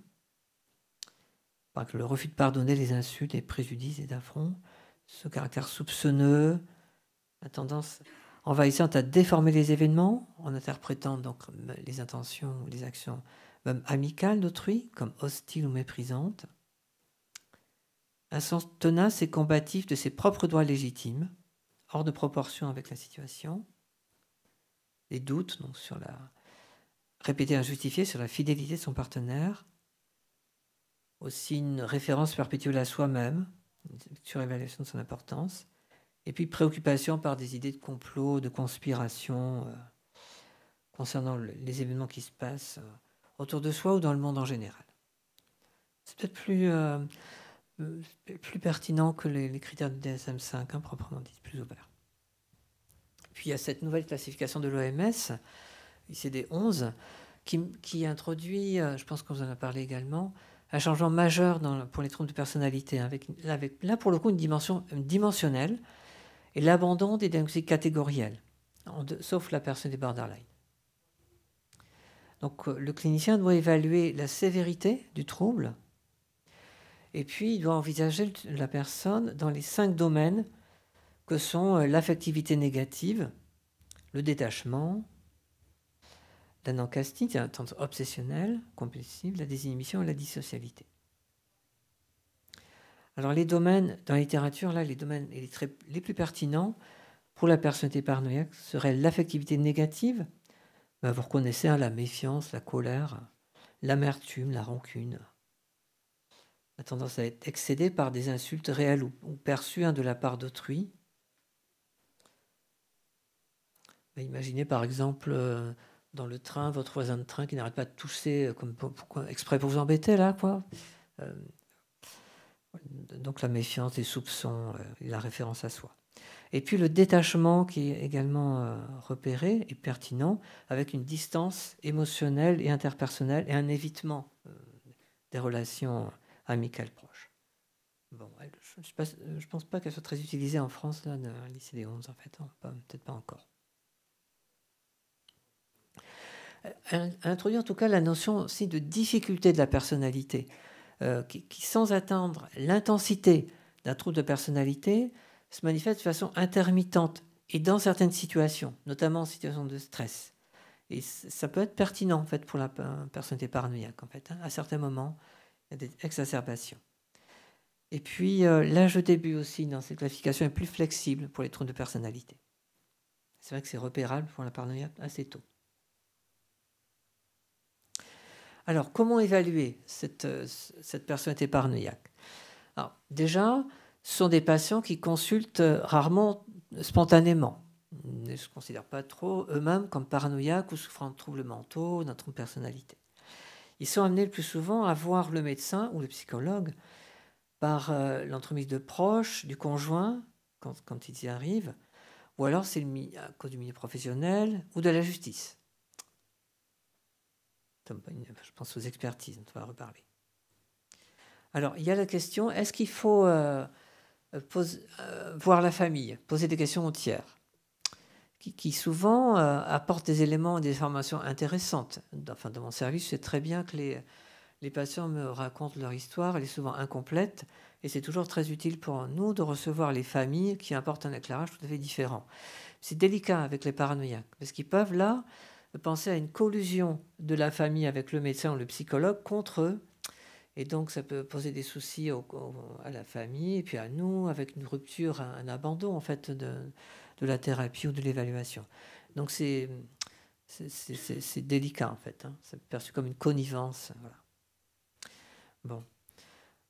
[SPEAKER 1] le refus de pardonner les insultes, les préjudices et affronts, ce caractère soupçonneux, la tendance envahissante à déformer les événements en interprétant donc les intentions ou les actions même amicales d'autrui comme hostiles ou méprisantes, un sens tenace et combatif de ses propres droits légitimes, hors de proportion avec la situation, des doutes donc sur la répétée injustifiée sur la fidélité de son partenaire, aussi une référence perpétuelle à soi-même, une surévaluation de son importance, et puis préoccupation par des idées de complot, de conspiration concernant les événements qui se passent autour de soi ou dans le monde en général. C'est peut-être plus pertinent que les critères du DSM-5, proprement dit, plus ouverts. Puis il y a cette nouvelle classification de l'OMS, ICD-11, qui introduit, je pense qu'on vous en a parlé également, un changement majeur pour les troubles de personnalité, avec là pour le coup une dimension dimensionnelle et l'abandon des diagnostics catégoriels, sauf la personnalité borderline. Donc le clinicien doit évaluer la sévérité du trouble et puis il doit envisager la personne dans les 5 domaines que sont l'affectivité négative, le détachement, l'anancastie, un tendance obsessionnelle, compulsive, la désinhibition et la dissocialité. Alors les domaines, dans la littérature, là, les domaines les plus pertinents pour la personnalité paranoïaque seraient l'affectivité négative. Ben, vous reconnaissez la méfiance, la colère, l'amertume, la rancune. La tendance à être excédée par des insultes réelles ou perçues de la part d'autrui. Ben, imaginez par exemple dans le train, votre voisin de train qui n'arrête pas de tousser exprès pour vous embêter, là, quoi. Donc la méfiance, les soupçons, la référence à soi. Et puis le détachement qui est également repéré et pertinent, avec une distance émotionnelle et interpersonnelle et un évitement des relations amicales proches. Bon, je ne pense pas qu'elle soit très utilisée en France, là, dans le lycée des 11, en fait. Peut-être pas encore. Elle introduit en tout cas la notion aussi de difficulté de la personnalité, qui, sans atteindre l'intensité d'un trouble de personnalité, se manifeste de façon intermittente et dans certaines situations, notamment en situation de stress. Et ça peut être pertinent en fait pour la personnalité paranoïaque. En fait, hein. À certains moments, il y a des exacerbations. Et puis l'âge de début aussi dans cette classification est plus flexible pour les troubles de personnalité. C'est vrai que c'est repérable pour la paranoïaque assez tôt. Alors, comment évaluer cette personnalité paranoïaque? Alors, déjà, ce sont des patients qui consultent rarement spontanément. Ils ne se considèrent pas trop eux-mêmes comme paranoïaques ou souffrant de troubles mentaux, d'un trouble de personnalité. Ils sont amenés le plus souvent à voir le médecin ou le psychologue par l'entremise de proches, du conjoint, quand ils y arrivent, ou alors c'est à cause du milieu professionnel ou de la justice. Je pense aux expertises, on va reparler. Alors, il y a la question, est-ce qu'il faut voir la famille, poser des questions aux tiers, qui souvent apportent des éléments et des informations intéressantes. Enfin, dans mon service, je sais très bien que les patients me racontent leur histoire, elle est souvent incomplète, et c'est toujours très utile pour nous de recevoir les familles qui apportent un éclairage tout à fait différent. C'est délicat avec les paranoïaques, parce qu'ils peuvent là penser à une collusion de la famille avec le médecin ou le psychologue contre eux. Et donc, ça peut poser des soucis à la famille et puis à nous, avec une rupture, un abandon en fait de la thérapie ou de l'évaluation. Donc, c'est délicat en fait. Hein. C'est perçu comme une connivence. Voilà. Bon,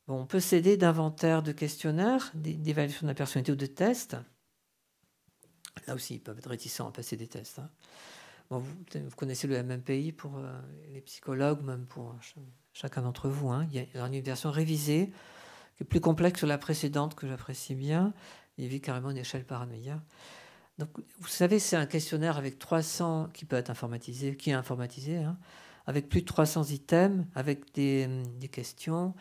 [SPEAKER 1] on peut s'aider d'inventaires de questionnaires, d'évaluation de la personnalité ou de tests. Là aussi, ils peuvent être réticents à passer des tests. Hein. Bon, vous connaissez le MMPI pour les psychologues, même pour chacun d'entre vous. Hein. Il y a une version révisée qui est plus complexe que la précédente, que j'apprécie bien. Il y a carrément une échelle paranoïa. Donc, vous savez, c'est un questionnaire avec 300 qui peut être informatisé, qui est informatisé, hein, avec plus de 300 items, avec des questions,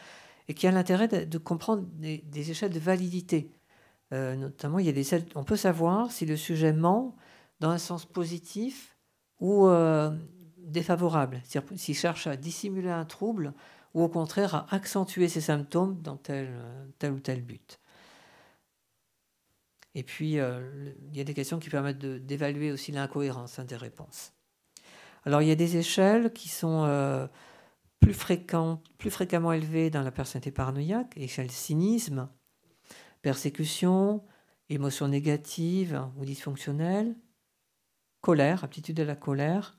[SPEAKER 1] et qui a l'intérêt de comprendre des échelles de validité. Notamment, il y a on peut savoir si le sujet ment dans un sens positif ou défavorable, c'est-à-dire s'il cherche à dissimuler un trouble ou au contraire à accentuer ses symptômes dans tel ou tel but. Et puis, il y a des questions qui permettent d'évaluer aussi l'incohérence des réponses. Alors, il y a des échelles qui sont plus fréquemment élevées dans la personnalité paranoïaque, échelle cynisme, persécution, émotion négative ou dysfonctionnelle, colère, aptitude à la colère.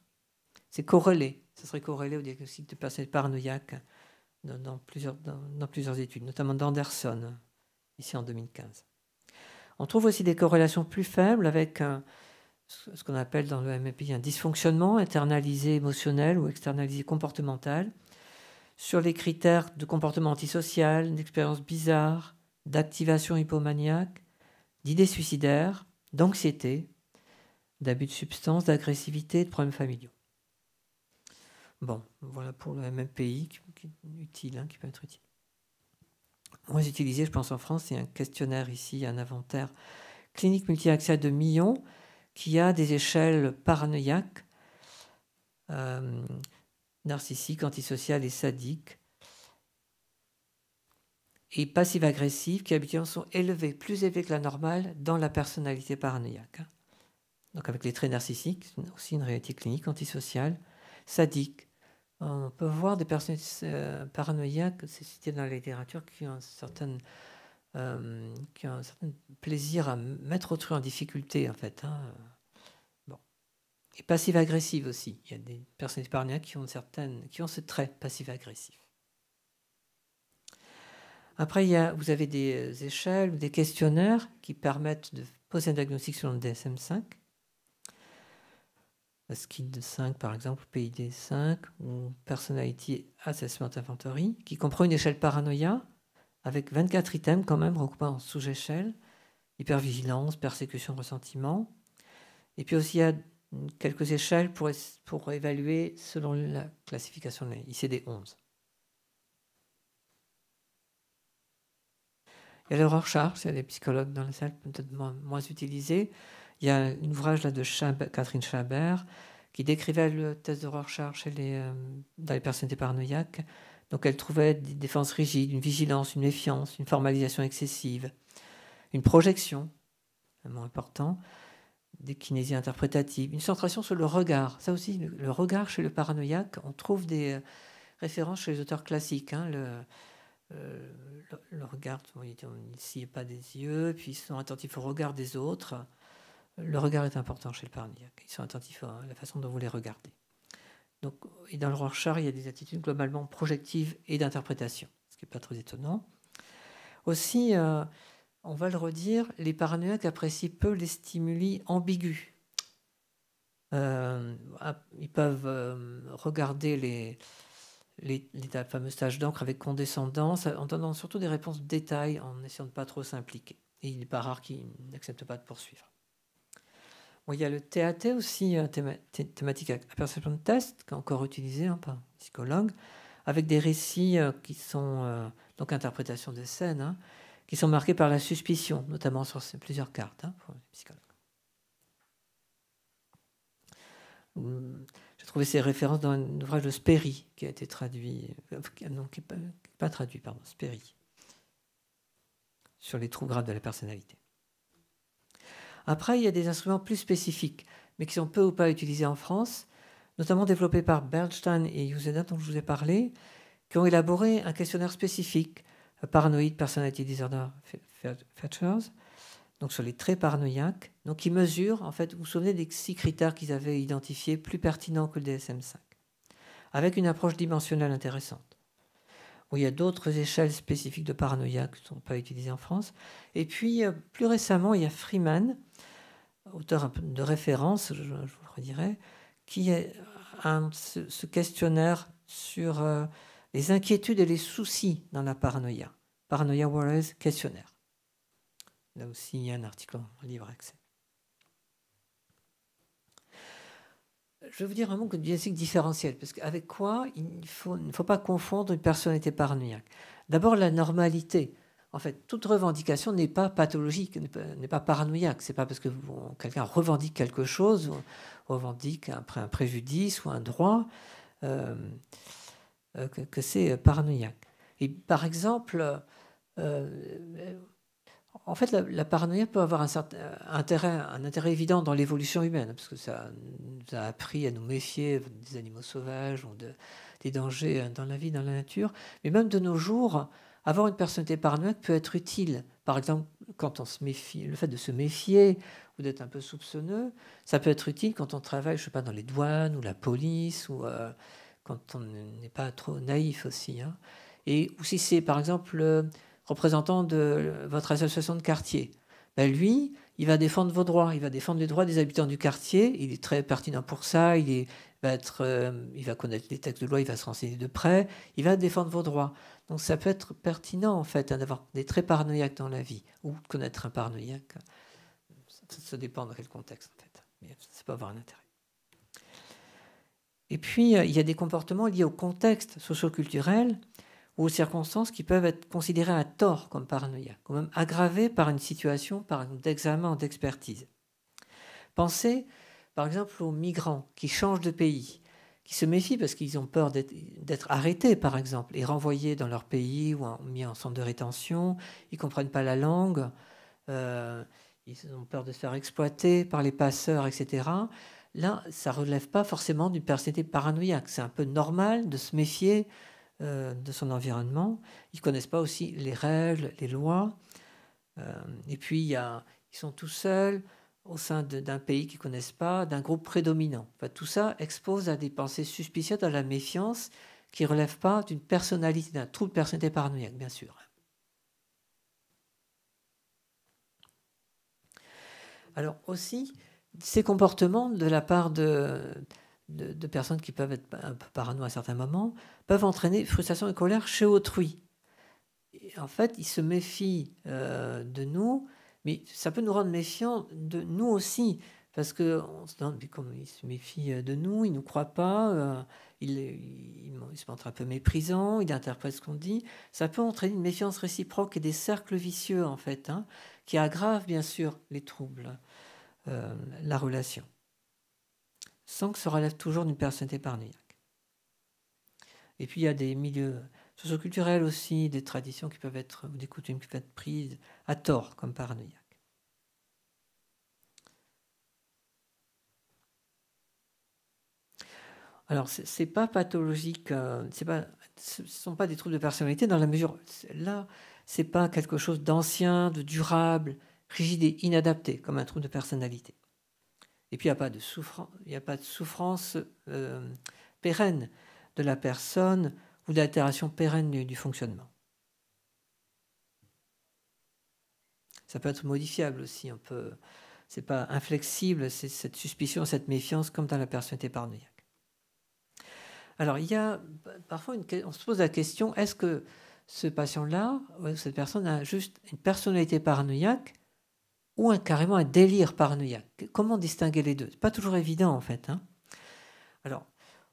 [SPEAKER 1] C'est corrélé, ça serait corrélé au diagnostic de personnalité paranoïaque dans plusieurs études, notamment d'Anderson, ici en 2015. On trouve aussi des corrélations plus faibles avec ce qu'on appelle dans le MMPI un dysfonctionnement internalisé émotionnel ou externalisé comportemental sur les critères de comportement antisocial, d'expériences bizarres, d'activation hypomaniaque, d'idées suicidaires, d'anxiété, d'abus de substances, d'agressivité et de problèmes familiaux. Bon, voilà pour le MMPI qui est utile, hein, qui peut être utile. Moins utilisé, je pense, en France, c'est un questionnaire ici, un inventaire clinique multi-axial de Millon qui a des échelles paranoïaques, narcissiques, antisociales et sadiques, et passives-agressives qui habituellement sont élevées, plus élevées que la normale dans la personnalité paranoïaque. Donc avec les traits narcissiques, aussi une réalité clinique antisociale, sadique. On peut voir des personnes paranoïaques, c'est cité dans la littérature, qui ont un certain plaisir à mettre autrui en difficulté, en fait. Hein. Bon. Et passive-agressive aussi. Il y a des personnes paranoïaques qui ont ce trait passif-agressif. Après, vous avez des échelles ou des questionnaires qui permettent de poser un diagnostic selon le DSM-5. SKID-5 par exemple, PID-5 ou Personality Assessment Inventory, qui comprend une échelle paranoïa avec 24 items quand même regroupés en sous-échelles, hypervigilance, persécution, ressentiment. Et puis aussi il y a quelques échelles pour évaluer selon la classification de ICD-11. Il y a le Rorschach, il y a des psychologues dans la salle peut-être moins utilisés. Il y a un ouvrage là de Catherine Chabert qui décrivait le test de Rorschach dans les personnalités paranoïaques. Donc elle trouvait des défenses rigides, une vigilance, une méfiance, une formalisation excessive, une projection, vraiment important, des kinésies interprétatives, une centration sur le regard. Ça aussi, le regard chez le paranoïaque, on trouve des références chez les auteurs classiques. Hein, le regard, ici, il n'y a pas des yeux, puis ils sont attentifs au regard des autres. Le regard est important chez le paranoïaque. Ils sont attentifs à la façon dont vous les regardez. Donc, et dans le Rorschach, il y a des attitudes globalement projectives et d'interprétation, ce qui n'est pas très étonnant. Aussi, on va le redire, les paranoïaques apprécient peu les stimuli ambigus. Ils peuvent regarder les fameuses taches d'encre avec condescendance, en donnant surtout des réponses de détail, en essayant de ne pas trop s'impliquer. Et il n'est pas rare qu'ils n'acceptent pas de poursuivre. Bon, il y a le TAT aussi, thématique à perception de test, qui est encore utilisé par un psychologue, avec des récits qui sont, donc interprétation des scènes, hein, qui sont marqués par la suspicion, notamment sur plusieurs cartes pour les psychologues. J'ai trouvé ces références dans un ouvrage de Sperry qui a été traduit, non, qui n'est pas traduit, pardon, Sperry, sur les troubles graves de la personnalité. Après, il y a des instruments plus spécifiques, mais qui sont peu ou pas utilisés en France, notamment développés par Bernstein et Usedat, dont je vous ai parlé, qui ont élaboré un questionnaire spécifique, Paranoid Personality Disorder Features, donc sur les traits paranoïaques, donc qui mesurent, en fait, vous vous souvenez des 6 critères qu'ils avaient identifiés plus pertinents que le DSM-5, avec une approche dimensionnelle intéressante. Bon, il y a d'autres échelles spécifiques de paranoïa qui ne sont pas utilisées en France. Et puis, plus récemment, il y a Freeman, auteur de référence, je vous le redirai, qui a ce questionnaire sur les inquiétudes et les soucis dans la paranoïa. Paranoia Worries questionnaire. Là aussi, il y a un article en libre accès. Je vais vous dire un mot de diagnostic différentiel, parce qu'avec quoi il ne faut pas confondre une personnalité paranoïaque. D'abord, la normalité. En fait, toute revendication n'est pas pathologique, n'est pas paranoïaque. Ce n'est pas parce que quelqu'un revendique quelque chose, ou revendique après un préjudice ou un droit, que c'est paranoïaque. Et par exemple, en fait, la paranoïa peut avoir un intérêt évident dans l'évolution humaine, parce que ça nous a appris à nous méfier des animaux sauvages ou des dangers dans la vie, dans la nature. Mais même de nos jours, avoir une personnalité paranoïaque peut être utile. Par exemple, quand on se méfie, le fait de se méfier ou d'être un peu soupçonneux, ça peut être utile quand on travaille, je sais pas, dans les douanes ou la police, ou quand on n'est pas trop naïf aussi. Hein. Et ou si c'est, par exemple, représentant de votre association de quartier, ben lui, il va défendre vos droits, il va défendre les droits des habitants du quartier, il est très pertinent pour ça, il va connaître les textes de loi, il va se renseigner de près, il va défendre vos droits. Donc ça peut être pertinent en fait d'avoir des traits paranoïaques dans la vie, ou de connaître un paranoïaque. Ça dépend dans quel contexte en fait, mais ça peut avoir un intérêt. Et puis, il y a des comportements liés au contexte socio-culturel ou aux circonstances qui peuvent être considérées à tort comme paranoïaques, ou même aggravées par une situation, par exemple, d'examen ou d'expertise. Pensez, par exemple, aux migrants qui changent de pays, qui se méfient parce qu'ils ont peur d'être arrêtés, par exemple, et renvoyés dans leur pays ou mis en centre de rétention. Ils ne comprennent pas la langue, ils ont peur de se faire exploiter par les passeurs, etc. Là, ça ne relève pas forcément d'une personnalité paranoïaque. C'est un peu normal de se méfier de son environnement. Ils ne connaissent pas aussi les règles, les lois. Et puis, ils sont tout seuls au sein d'un pays qu'ils ne connaissent pas, d'un groupe prédominant. Enfin, tout ça expose à des pensées suspicieuses, à la méfiance, qui ne relèvent pas d'une personnalité, d'un trouble de personnalité paranoïaque, bien sûr. Alors aussi, ces comportements de la part de personnes qui peuvent être un peu parano à certains moments peuvent entraîner frustration et colère chez autrui. Et en fait, ils se méfient de nous, mais ça peut nous rendre méfiants de nous aussi, parce qu'on se demande, mais comme ils se méfient de nous, ils ne nous croient pas, ils se montrent un peu méprisants, ils interprètent ce qu'on dit. Ça peut entraîner une méfiance réciproque et des cercles vicieux, en fait, qui aggravent bien sûr les troubles, la relation, sans que ça relève toujours d'une personnalité paranoïaque. Et puis il y a des milieux socioculturels aussi, des traditions qui peuvent être, ou des coutumes qui peuvent être prises à tort comme paranoïaques. Alors c'est pas pathologique, ce ne sont pas des troubles de personnalité dans la mesure, là, c'est pas quelque chose d'ancien, de durable, rigide et inadapté comme un trouble de personnalité. Et puis il n'y a pas de souffrance pérenne de la personne ou d'altération pérenne du fonctionnement. Ça peut être modifiable aussi, c'est pas inflexible, c'est cette suspicion, cette méfiance comme dans la personnalité paranoïaque. Alors il y a parfois on se pose la question, est-ce que ce patient-là, cette personne a juste une personnalité paranoïaque ou carrément un délire paranoïaque? Comment distinguer les deux? C'est pas toujours évident en fait. Alors,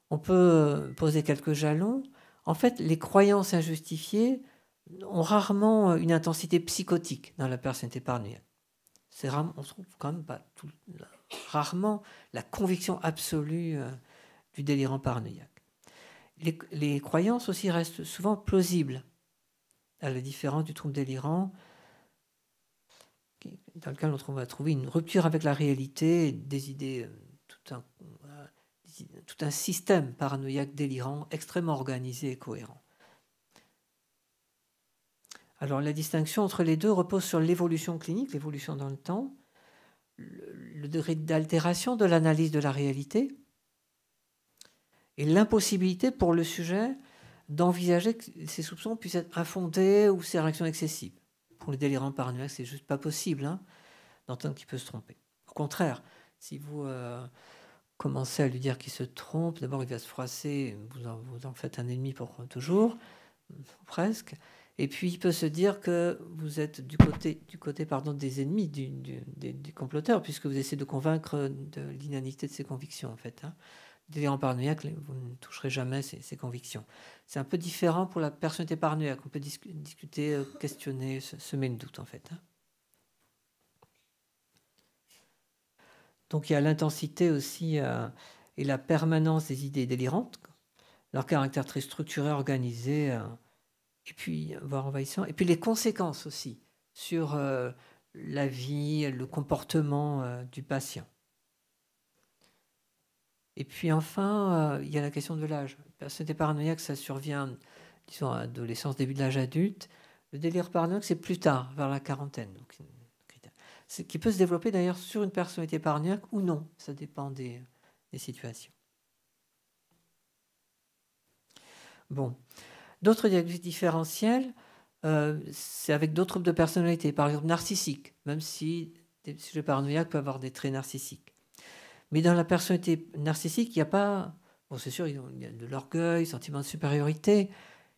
[SPEAKER 1] on peut poser quelques jalons. En fait, les croyances injustifiées ont rarement une intensité psychotique dans la personnalité paranoïaque. On trouve quand même pas rarement la conviction absolue du délirant paranoïaque. Les croyances aussi restent souvent plausibles, à la différence du trouble délirant, dans lequel on va trouver une rupture avec la réalité, des idées, tout un système paranoïaque délirant extrêmement organisé et cohérent. Alors la distinction entre les deux repose sur l'évolution clinique, l'évolution dans le temps, le degré d'altération de l'analyse de la réalité et l'impossibilité pour le sujet d'envisager que ses soupçons puissent être infondés ou ses réactions excessives. Pour le délirant paranoïaque, c'est juste pas possible d'entendre qu'il peut se tromper. Au contraire, si vous commencez à lui dire qu'il se trompe, d'abord il va se froisser, vous en faites un ennemi pour toujours, presque. Et puis il peut se dire que vous êtes du côté des ennemis, des comploteurs, puisque vous essayez de convaincre de l'inanité de ses convictions, en fait. Délirant paranoïaque, vous ne toucherez jamais ses convictions. C'est un peu différent pour la personnalité paranoïaque. On peut discuter, questionner, semer le doute, en fait. Donc il y a l'intensité aussi et la permanence des idées délirantes, leur caractère très structuré, organisé, et puis voire envahissant, et puis les conséquences aussi sur la vie, le comportement du patient. Et puis enfin, il y a la question de l'âge. La personnalité paranoïaque, ça survient, disons, à l'adolescence, début de l'âge adulte. Le délire paranoïaque, c'est plus tard, vers la quarantaine. Donc, qui peut se développer d'ailleurs sur une personnalité paranoïaque ou non. Ça dépend des situations. Bon. D'autres diagnostics différentiels, c'est avec d'autres troubles de personnalité, par exemple narcissique, même si des sujets paranoïaques peuvent avoir des traits narcissiques. Mais dans la personnalité narcissique, il n'y a pas... Bon, c'est sûr, il y a de l'orgueil, sentiment de supériorité,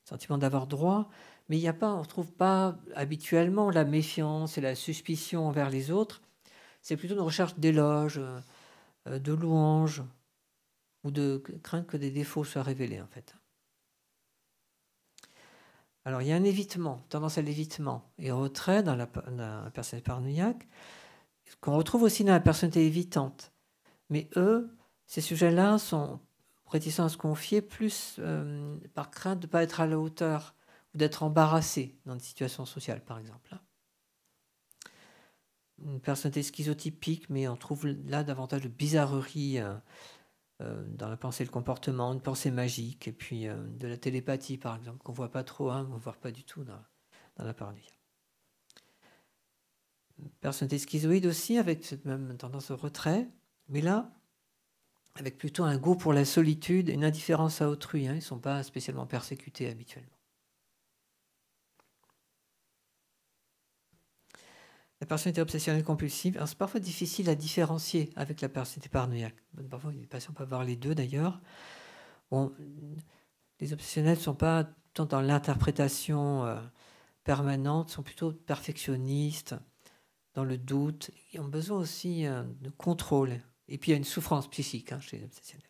[SPEAKER 1] sentiment d'avoir droit, mais il n'y a pas, on ne retrouve pas habituellement la méfiance et la suspicion envers les autres. C'est plutôt une recherche d'éloges, de louanges. ou de crainte que des défauts soient révélés, en fait. Alors, il y a un évitement, tendance à l'évitement et au retrait dans la personnalité paranoïaque, qu'on retrouve aussi dans la personnalité évitante. Mais eux, ces sujets-là sont réticents à se confier plus par crainte de ne pas être à la hauteur ou d'être embarrassés dans des situations sociales, par exemple. Une personnalité schizotypique, mais on trouve là davantage de bizarreries dans la pensée et le comportement, une pensée magique, et puis de la télépathie, par exemple, qu'on ne voit pas trop, hein, on ne voit pas du tout dans la paranoïa. Personnalité schizoïde aussi, avec cette même tendance au retrait, mais là, avec plutôt un goût pour la solitude, une indifférence à autrui. Hein, ils ne sont pas spécialement persécutés habituellement. La personnalité obsessionnelle compulsive, c'est parfois difficile à différencier avec la personnalité paranoïaque. Parfois, les patients peuvent avoir les deux d'ailleurs. Bon, les obsessionnels ne sont pas tant dans l'interprétation permanente, sont plutôt perfectionnistes, dans le doute. Ils ont besoin aussi de contrôle. Et puis il y a une souffrance psychique chez les obsessionnels.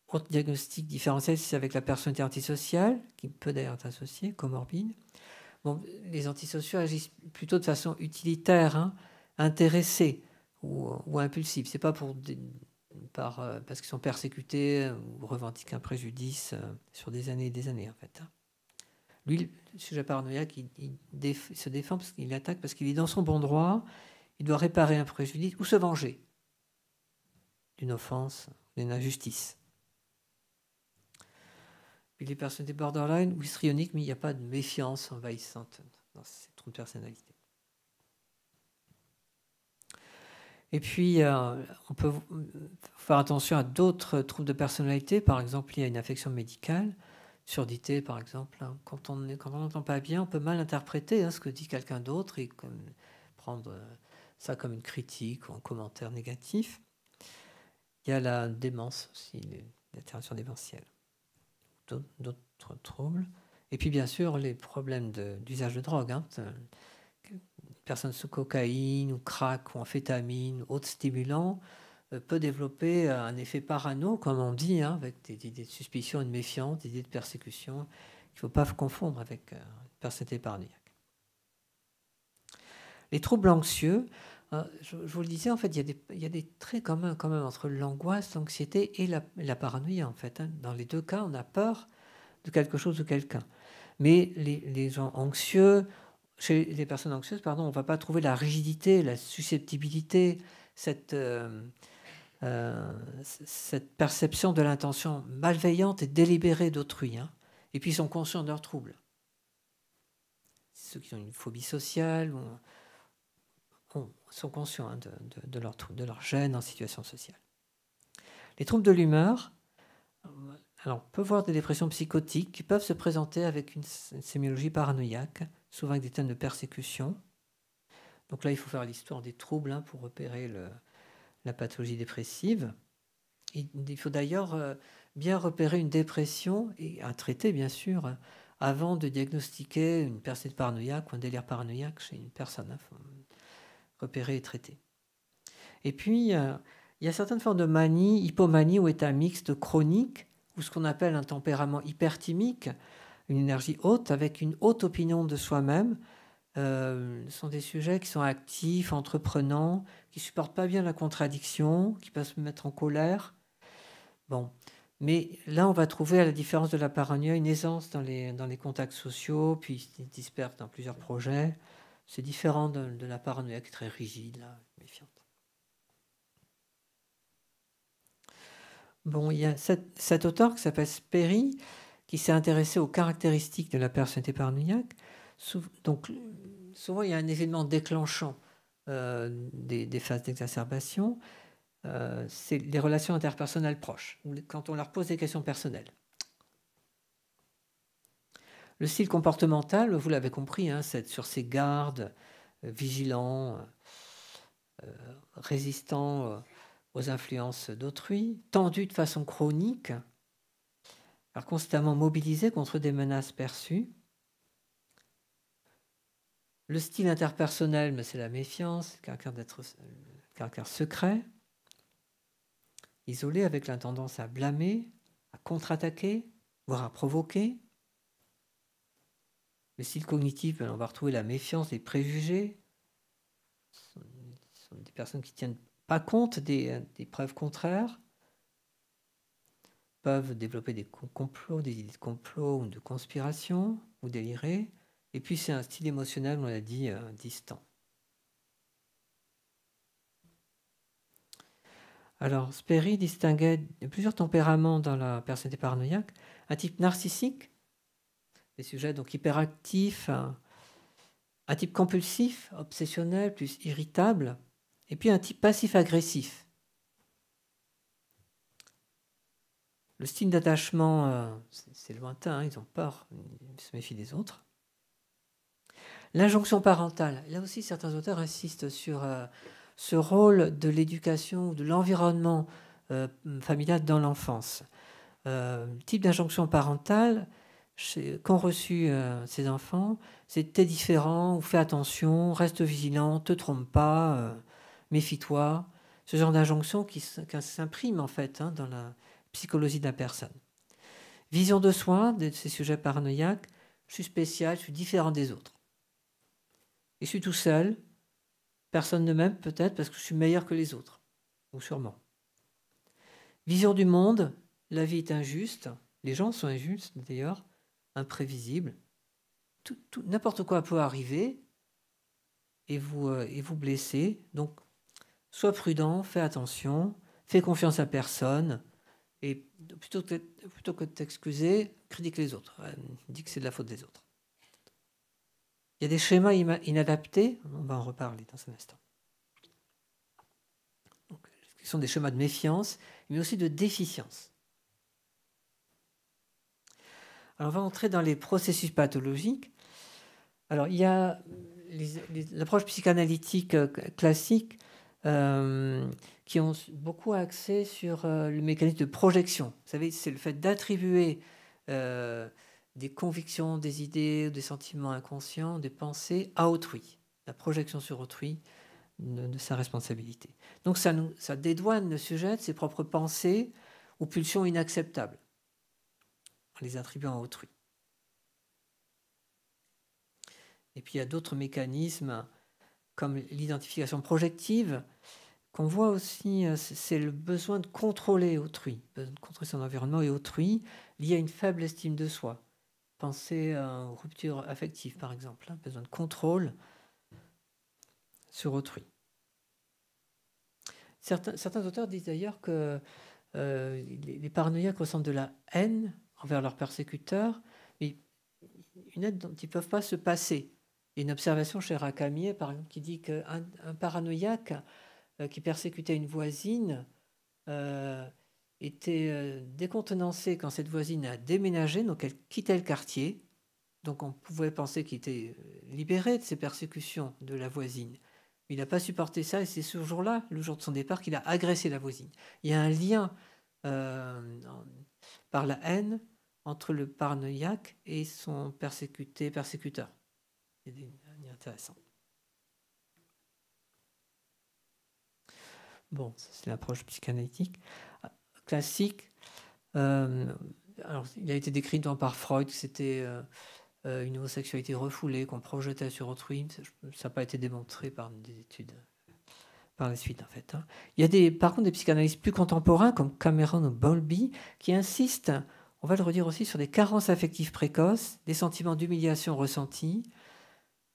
[SPEAKER 1] Autre diagnostic différentiel, c'est avec la personnalité antisociale, qui peut d'ailleurs être associée, comorbide. Bon, les antisociaux agissent plutôt de façon utilitaire, intéressée ou impulsive. C'est pas parce qu'ils sont persécutés ou revendiquent un préjudice sur des années et des années, en fait. Lui, le sujet paranoïaque, il se défend parce qu'il attaque parce qu'il est dans son bon droit, il doit réparer un préjudice ou se venger d'une offense, d'une injustice. Puis les personnalités borderline ou histrioniques, mais il n'y a pas de méfiance envahissante dans ces troubles de personnalité. Et puis, on peut faire attention à d'autres troubles de personnalité. Par exemple, il y a une affection médicale, surdité par exemple. Quand on n'entend pas bien, on peut mal interpréter ce que dit quelqu'un d'autre et prendre ça comme une critique ou un commentaire négatif. Il y a la démence aussi, l'altération démentielle. D'autres troubles. Et puis, bien sûr, les problèmes d'usage de drogue. Une personne sous cocaïne ou crack ou amphétamine, autres stimulants, peut développer un effet parano, comme on dit, avec des idées de suspicion et de méfiance, des idées de persécution, qu'il ne faut pas confondre avec une personnalité paranoïaque. Les troubles anxieux, je vous le disais, en fait, il y a des traits communs quand même entre l'angoisse, l'anxiété et la paranoïa, en fait. Dans les deux cas, on a peur de quelque chose ou quelqu'un. Mais les gens anxieux, chez les personnes anxieuses, on ne va pas trouver la rigidité, la susceptibilité, cette perception de l'intention malveillante et délibérée d'autrui. Et puis ils sont conscients de leurs troubles. Ceux qui ont une phobie sociale sont conscients de leurs troubles, de leur gêne en situation sociale. Les troubles de l'humeur, alors on peut voir des dépressions psychotiques qui peuvent se présenter avec une sémiologie paranoïaque, souvent avec des thèmes de persécution. Donc là, il faut faire l'histoire des troubles pour repérer la pathologie dépressive. Il faut d'ailleurs bien repérer une dépression et un traiter, bien sûr, avant de diagnostiquer une personnalité paranoïaque ou un délire paranoïaque chez une personne. Il faut repérer et traiter. Et puis, il y a certaines formes de manie, hypomanie ou état mixte chronique, ou ce qu'on appelle un tempérament hyperthymique, une énergie haute, avec une haute opinion de soi-même. Ce sont des sujets qui sont actifs, entreprenants, qui ne supportent pas bien la contradiction, qui peuvent se mettre en colère. Bon, mais là, on va trouver, à la différence de la paranoïa, une aisance dans les contacts sociaux, puis ils se dispersent dans plusieurs projets. C'est différent de la paranoïa qui est très rigide, là, méfiante. Bon, il y a cet auteur qui s'appelle Sperry, qui s'est intéressé aux caractéristiques de la personnalité paranoïaque. Donc, souvent, il y a un événement déclenchant des phases d'exacerbation. C'est les relations interpersonnelles proches, quand on leur pose des questions personnelles. Le style comportemental, vous l'avez compris, c'est être sur ses gardes, vigilant, résistant aux influences d'autrui, tendu de façon chronique, alors constamment mobilisé contre des menaces perçues. Le style interpersonnel, c'est la méfiance, le caractère secret. isolé avec la tendance à blâmer, à contre-attaquer, voire à provoquer. Le style cognitif, on va retrouver la méfiance, les préjugés. Ce sont des personnes qui ne tiennent pas compte des preuves contraires, peuvent développer des complots, des idées de complot ou de conspiration, ou délirer. Et puis c'est un style émotionnel, on l'a dit, distant. Alors, Sperry distinguait plusieurs tempéraments dans la personnalité paranoïaque. Un type narcissique, des sujets donc hyperactifs, un type compulsif, obsessionnel, plus irritable, et puis un type passif-agressif. Le style d'attachement, c'est lointain, ils ont peur, ils se méfient des autres. L'injonction parentale, là aussi certains auteurs insistent sur ce rôle de l'éducation ou de l'environnement familial dans l'enfance. Type d'injonction parentale qu'ont reçu ces enfants, c'est t'es différent ou fais attention, reste vigilant, te trompe pas, méfie-toi. Ce genre d'injonction qui s'imprime en fait dans la psychologie de la personne. Vision de soi de ces sujets paranoïaques, je suis spécial, je suis différent des autres. Et je suis tout seul, personne ne m'aime peut-être parce que je suis meilleur que les autres, ou sûrement. Vision du monde, la vie est injuste, les gens sont injustes d'ailleurs, imprévisibles. N'importe quoi peut arriver et vous blesser. Donc, sois prudent, fais attention, fais confiance à personne et plutôt que de t'excuser, critique les autres, dis que c'est de la faute des autres. Il y a des schémas inadaptés, on va en reparler dans un instant. Donc, ce sont des schémas de méfiance, mais aussi de déficience. Alors, on va entrer dans les processus pathologiques. Alors, il y a l'approche psychanalytique classique qui ont beaucoup axé sur le mécanisme de projection. Vous savez, c'est le fait d'attribuer des convictions, des idées, des sentiments inconscients, des pensées à autrui. La projection sur autrui de sa responsabilité. Donc ça dédouane le sujet de ses propres pensées ou pulsions inacceptables en les attribuant à autrui. Et puis il y a d'autres mécanismes comme l'identification projective qu'on voit aussi, c'est le besoin de contrôler autrui, de contrôler son environnement et autrui, lié à une faible estime de soi. Pensez aux ruptures affectives par exemple, besoin de contrôle sur autrui. Certains auteurs disent d'ailleurs que les paranoïaques ressentent de la haine envers leurs persécuteurs, mais une haine dont ils ne peuvent pas se passer. Il y a une observation chez Racamier, par exemple, qui dit qu'un paranoïaque qui persécutait une voisine était décontenancé quand cette voisine a déménagé, donc elle quittait le quartier. Donc on pouvait penser qu'il était libéré de ses persécutions de la voisine. Mais il n'a pas supporté ça et c'est ce jour-là, le jour de son départ, qu'il a agressé la voisine. Il y a un lien par la haine entre le paranoïaque et son persécuteur. C'est intéressant. Bon, c'est l'approche psychanalytique classique. Alors, il a été décrit par Freud que c'était une homosexualité refoulée qu'on projetait sur autrui. Ça n'a pas été démontré par des études par la suite, en fait. Il y a par contre des psychanalystes plus contemporains comme Cameron ou Bowlby qui insistent, on va le redire aussi, sur des carences affectives précoces, des sentiments d'humiliation ressentis,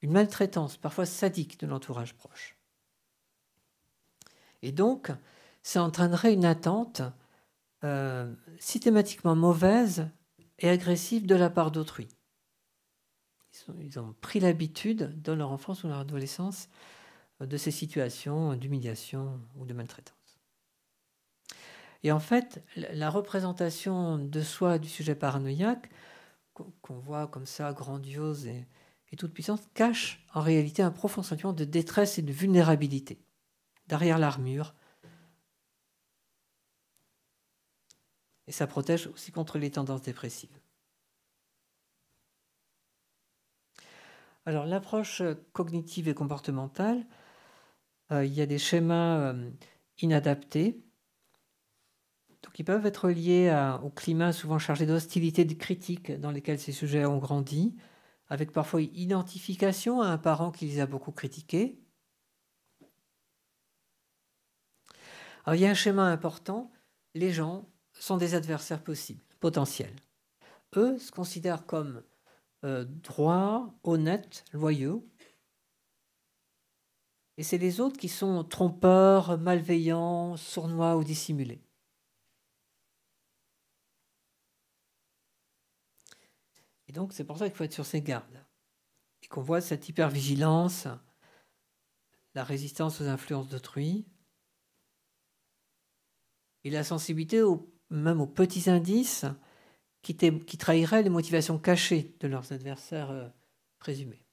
[SPEAKER 1] une maltraitance parfois sadique de l'entourage proche. Et donc, ça entraînerait une attente systématiquement mauvaise et agressive de la part d'autrui. Ils ont pris l'habitude, dans leur enfance ou leur adolescence, de ces situations d'humiliation ou de maltraitance. Et en fait, la représentation de soi du sujet paranoïaque, qu'on voit comme ça, grandiose et toute puissante, cache en réalité un profond sentiment de détresse et de vulnérabilité, derrière l'armure. Et ça protège aussi contre les tendances dépressives. Alors, l'approche cognitive et comportementale, il y a des schémas inadaptés Donc, ils peuvent être liés au climat souvent chargé d'hostilité, de critique dans lesquels ces sujets ont grandi, avec parfois identification à un parent qui les a beaucoup critiqués. Alors, il y a un schéma important, les gens sont des adversaires possibles, potentiels. Eux se considèrent comme droits, honnêtes, loyaux. Et c'est les autres qui sont trompeurs, malveillants, sournois ou dissimulés. Et donc, c'est pour ça qu'il faut être sur ses gardes. Et qu'on voit cette hypervigilance, la résistance aux influences d'autrui, et la sensibilité même aux petits indices qui trahiraient les motivations cachées de leurs adversaires présumés.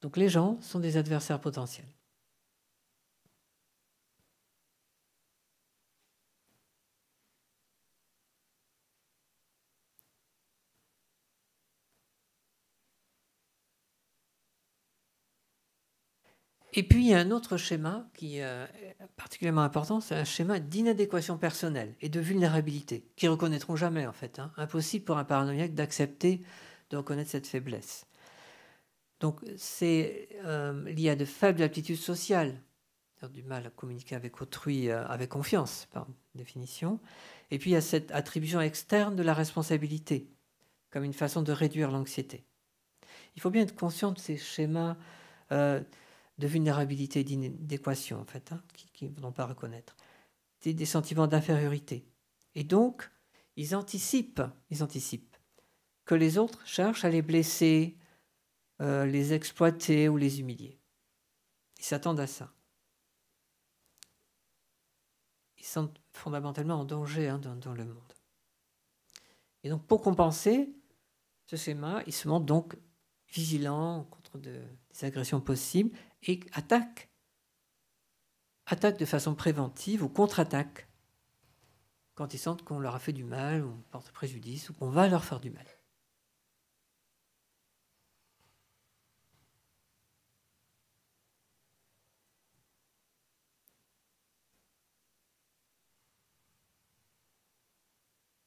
[SPEAKER 1] Donc les gens sont des adversaires potentiels. Et puis, il y a un autre schéma qui est particulièrement important, c'est un schéma d'inadéquation personnelle et de vulnérabilité, qui ne reconnaîtront jamais, en fait. Impossible pour un paranoïaque d'accepter de reconnaître cette faiblesse. Donc, c'est lié à de faibles aptitudes sociales, du mal à communiquer avec autrui avec confiance, par définition. Et puis, il y a cette attribution externe de la responsabilité, comme une façon de réduire l'anxiété. Il faut bien être conscient de ces schémas de vulnérabilité et d'inadéquation, en fait, qui ne vont pas reconnaître. C'est des sentiments d'infériorité. Et donc, ils anticipent que les autres cherchent à les blesser, les exploiter ou les humilier. Ils s'attendent à ça. Ils sont fondamentalement en danger dans le monde. Et donc, pour compenser ce schéma, ils se montrent donc vigilants contre des agressions possibles et attaquent de façon préventive ou contre-attaque quand ils sentent qu'on leur a fait du mal, ou on porte préjudice, ou qu'on va leur faire du mal.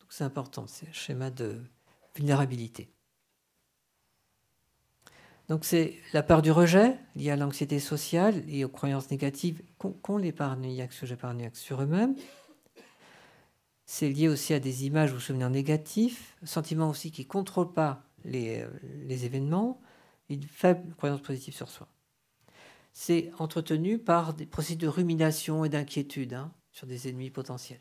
[SPEAKER 1] Donc c'est important, c'est un schéma de vulnérabilité. Donc c'est la peur du rejet liée à l'anxiété sociale et aux croyances négatives qu'ont les paranoïaques, sujets paranoïaques sur eux-mêmes. C'est lié aussi à des images ou souvenirs négatifs, sentiments aussi qui ne contrôlent pas les événements, et une faible croyance positive sur soi. C'est entretenu par des processus de rumination et d'inquiétude sur des ennemis potentiels.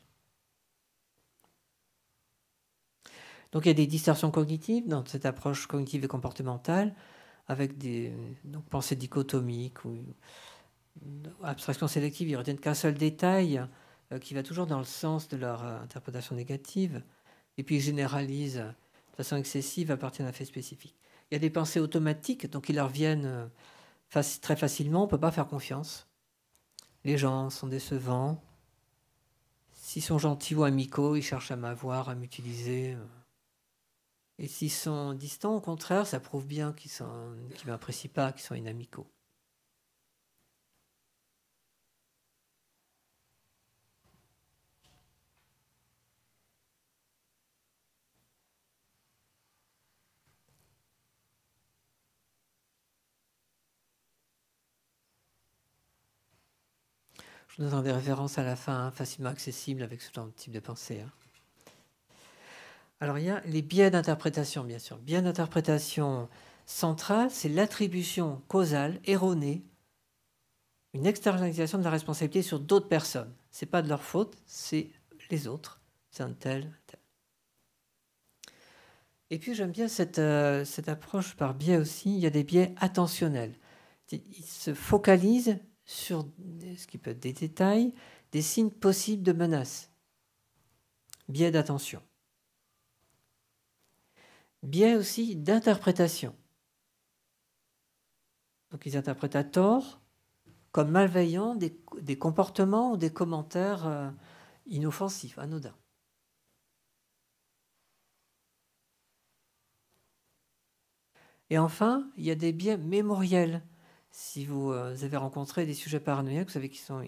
[SPEAKER 1] Donc il y a des distorsions cognitives dans cette approche cognitive et comportementale, avec des pensées dichotomiques ou abstraction sélective. Ils ne retiennent qu'un seul détail qui va toujours dans le sens de leur interprétation négative, et puis ils généralisent de façon excessive à partir d'un fait spécifique. Il y a des pensées automatiques, donc ils leur viennent très facilement, on ne peut pas faire confiance. Les gens sont décevants. S'ils sont gentils ou amicaux, ils cherchent à m'avoir, à m'utiliser. Et s'ils sont distants, au contraire, ça prouve bien qu'ils ne m'apprécient pas, qu'ils sont inamicaux. Je vous donnerai des références à la fin, facilement accessibles avec ce type de pensée. Alors, il y a les biais d'interprétation, bien sûr. Biais d'interprétation central, c'est l'attribution causale erronée, une externalisation de la responsabilité sur d'autres personnes. Ce n'est pas de leur faute, c'est les autres. C'est un tel. Et puis, j'aime bien cette approche par biais aussi. Il y a des biais attentionnels. Ils se focalisent sur ce qui peut être des détails, des signes possibles de menace. Biais d'attention. Biais aussi d'interprétation. Donc ils interprètent à tort comme malveillants des comportements ou des commentaires inoffensifs, anodins. Et enfin, il y a des biais mémoriels. Si vous avez rencontré des sujets paranoïaques, vous savez qu'ils ont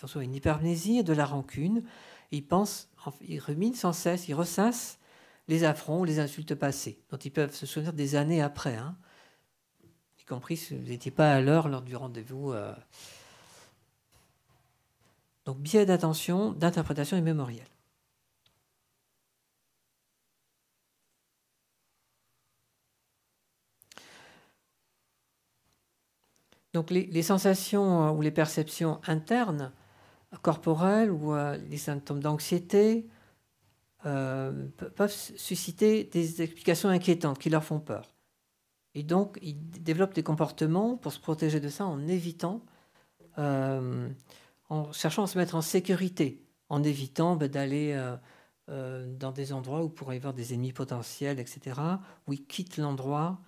[SPEAKER 1] soit une hypermnésie et de la rancune. Ils pensent, ils ruminent sans cesse, ils ressassent les affronts, les insultes passées, dont ils peuvent se souvenir des années après, hein, y compris si vous n'étiez pas à l'heure lors du rendez-vous. Donc, biais d'attention, d'interprétation et mémoriel. Donc, les sensations ou les perceptions internes, corporelles ou les symptômes d'anxiété peuvent susciter des explications inquiétantes qui leur font peur. Et donc, ils développent des comportements pour se protéger de ça en évitant, en cherchant à se mettre en sécurité, en évitant d'aller dans des endroits où pourrait y avoir des ennemis potentiels, etc., où ils quittent l'endroit.